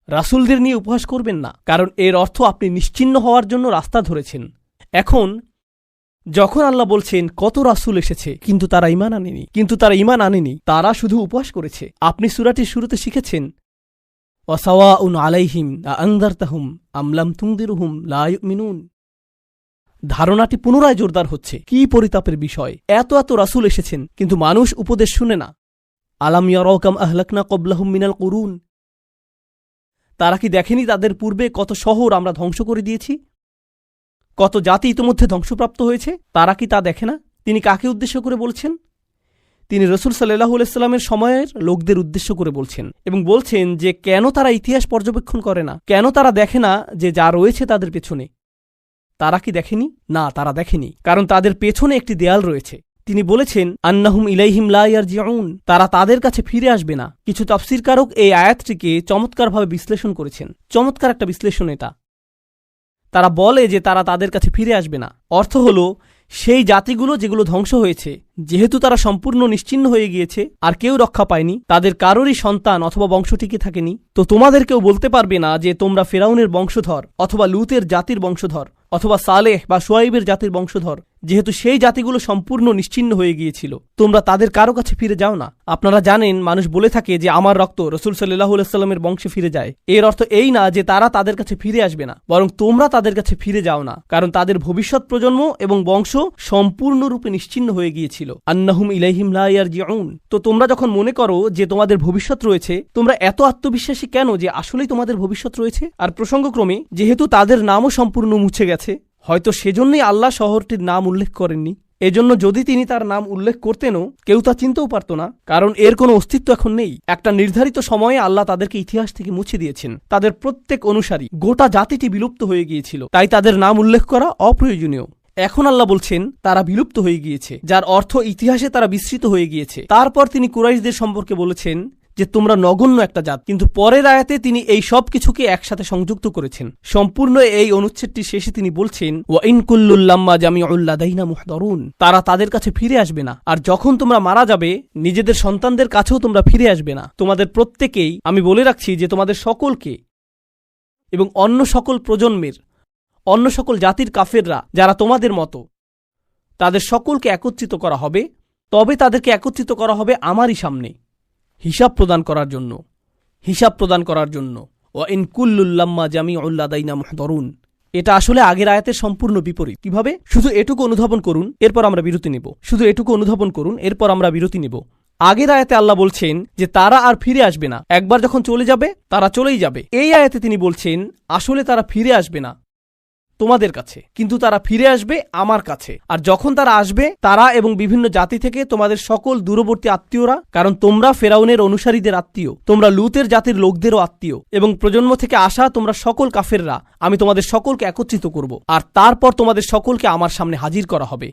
Speaker 1: রাসূলদের নিয়ে উপহাস করবেন না, কারণ এর অর্থ আপনি নিশ্চিহ্ন হওয়ার জন্য রাস্তা ধরেছেন। এখন যখন আল্লাহ বলছেন কত রাসূল এসেছে কিন্তু তারা ঈমান আনেনি, তারা শুধু উপহাস করেছে। আপনি সূরাটির শুরুতে শিখেছেন ওয়াসাওয়াউন আলাইহিম আনযারতাহুম আম লাম তুনদিরহুম লা ইউমিনুন। ধারণাটি পুনরায় জোরদার হচ্ছে। কি পরিতাপের বিষয়! এত রাসূল এসেছেন কিন্তু মানুষ উপদেশ শুনে না। আলাম ইয়ারাউ কাম আহলাকনা ক্বাবলাহুম মিনাল কুরুন, তারা কি দেখেনি তাদের পূর্বে কত শহর আমরা ধ্বংস করে দিয়েছি, কত জাতি ইতিমধ্যে ধ্বংসপ্রাপ্ত হয়েছে? তারা কি তা দেখে না? তিনি কাকে উদ্দেশ্য করে বলছেন? তিনি রাসূল সাল্লাল্লাহু আলাইহি সাল্লামের সময়ের লোকদের উদ্দেশ্য করে বলছেন এবং বলছেন যে কেন তারা ইতিহাস পর্যবেক্ষণ করে না, কেন তারা দেখে না যে যা রয়েছে তাদের পেছনে। তারা কি দেখেনি? না, তারা দেখেনি, কারণ তাদের পেছনে একটি দেয়াল রয়েছে। তিনি বলেছেন আন্নাহুম ইলাইহিম লা ইয়ারজিউন, তারা তাদের কাছে ফিরে আসবে না। কিছু তাফসীরকারক এই আয়াতটিকে চমৎকারভাবে বিশ্লেষণ করেছেন। চমৎকার একটা বিশ্লেষণ এটা। তারা বলে যে তারা তাদের কাছে ফিরে আসবে না। অর্থ হলো সেই জাতিগুলো যেগুলো ধ্বংস হয়েছে, যেহেতু তারা সম্পূর্ণ নিশ্চিহ্ন হয়ে গিয়েছে আর কেউ রক্ষা পায়নি, তাদের কারোরই সন্তান অথবা বংশ টিকে থাকেনি, তো তোমাদের কেউ বলতে পারবে না যে তোমরা ফেরাউনের বংশধর অথবা লুতের জাতির বংশধর অথবা সালেহ বা শুআইবের জাতির বংশধর। যেহেতু সেই জাতিগুলো সম্পূর্ণ নিশ্চিহ্ন হয়ে গিয়েছিল, তোমরা তাদের কারো কাছে ফিরে যাও না। আপনারা জানেন মানুষ বলে থাকে যে আমার রক্ত রাসূল সাল্লাল্লাহু আলাইহি সাল্লামের বংশে ফিরে যায়। এর অর্থ এই না যে তারা তাদের কাছে ফিরে আসবে না, বরং তোমরা তাদের কাছে ফিরে যাও না, কারণ তাদের ভবিষ্যৎ প্রজন্ম এবং বংশ সম্পূর্ণরূপে নিশ্চিহ্ন হয়ে গিয়েছিল। আন্নাহুম ইলাইহিম লা ইয়ারজিউন। তো তোমরা যখন মনে করো যে তোমাদের ভবিষ্যৎ রয়েছে, তোমরা এত আত্মবিশ্বাসী কেন যে আসলেই তোমাদের ভবিষ্যৎ রয়েছে? আর প্রসঙ্গক্রমে যেহেতু তাদের নামও সম্পূর্ণ মুছে গেছে, হয়তো সেজন্যই আল্লাহ শহরটির নাম উল্লেখ করেননি। এজন্য যদি তিনি তার নাম উল্লেখ করতেনও কেউ তা চিনতেও পারত না, কারণ এর কোনো অস্তিত্ব এখন নেই। একটা নির্ধারিত সময়ে আল্লাহ তাদেরকে ইতিহাস থেকে মুছে দিয়েছেন। তাদের প্রত্যেক অনুসারী, গোটা জাতিটি বিলুপ্ত হয়ে গিয়েছিল, তাই তাদের নাম উল্লেখ করা অপ্রয়োজনীয়। এখন আল্লাহ বলছেন তারা বিলুপ্ত হয়ে গিয়েছে, যার অর্থ ইতিহাসে তারা বিস্মৃত হয়ে গিয়েছে। তারপর তিনি কুরাইশদের সম্পর্কে বলেছেন যে তোমরা নগণ্য একটা জাত, কিন্তু পরের আয়াতে তিনি এই সব কিছুকে একসাথে সংযুক্ত করেছেন। সম্পূর্ণ এই অনুচ্ছেদটি শেষে তিনি বলছেন ওয়া ইন কুল্লুল লাম্মা জামিউল লাদাইনা মুহদারুন, তারা তাদের কাছে ফিরে আসবে না। আর যখন তোমরা মারা যাবে নিজেদের সন্তানদের কাছেও তোমরা ফিরে আসবে না। তোমাদের প্রত্যেকেই, আমি বলে রাখছি যে তোমাদের সকলকে এবং অন্য সকল প্রজন্মের, অন্য সকল জাতির কাফেররা যারা তোমাদের মতো, তাদের সকলকে একত্রিত করা হবে। তবে তাদেরকে একত্রিত করা হবে আমারই সামনে হিসাব প্রদান করার জন্য। ওয়া ইন কুল্লুল লাম্মা জামিউল লাদাইনা মুহদারুন, এটা আসলে আগের আয়াতের সম্পূর্ণ বিপরীত। কিভাবে? শুধু এটুকু অনুধাবন করুন, এরপর আমরা বিরতি নেব। আগের আয়াতে আল্লাহ বলছেন যে তারা আর ফিরে আসবে না, একবার যখন চলে যাবে তারা চলেই যাবে। এই আয়াতে তিনি বলছেন আসলে তারা ফিরে আসবে না তোমাদের কাছে, কিন্তু তারা ফিরে আসবে আমার কাছে। আর যখন তারা আসবে, তারা এবং বিভিন্ন জাতি থেকে তোমাদের সকল দূরবর্তী আত্মীয়রা, কারণ তোমরা ফেরাউনের অনুসারীদের আত্মীয়, তোমরা লুতের জাতির লোকদেরও আত্মীয়, এবং প্রজন্ম থেকে আসা তোমরা সকল কাফেররা, আমি তোমাদের সকলকে একত্রিত করব আর তারপর তোমাদের সকলকে আমার সামনে হাজির করা হবে।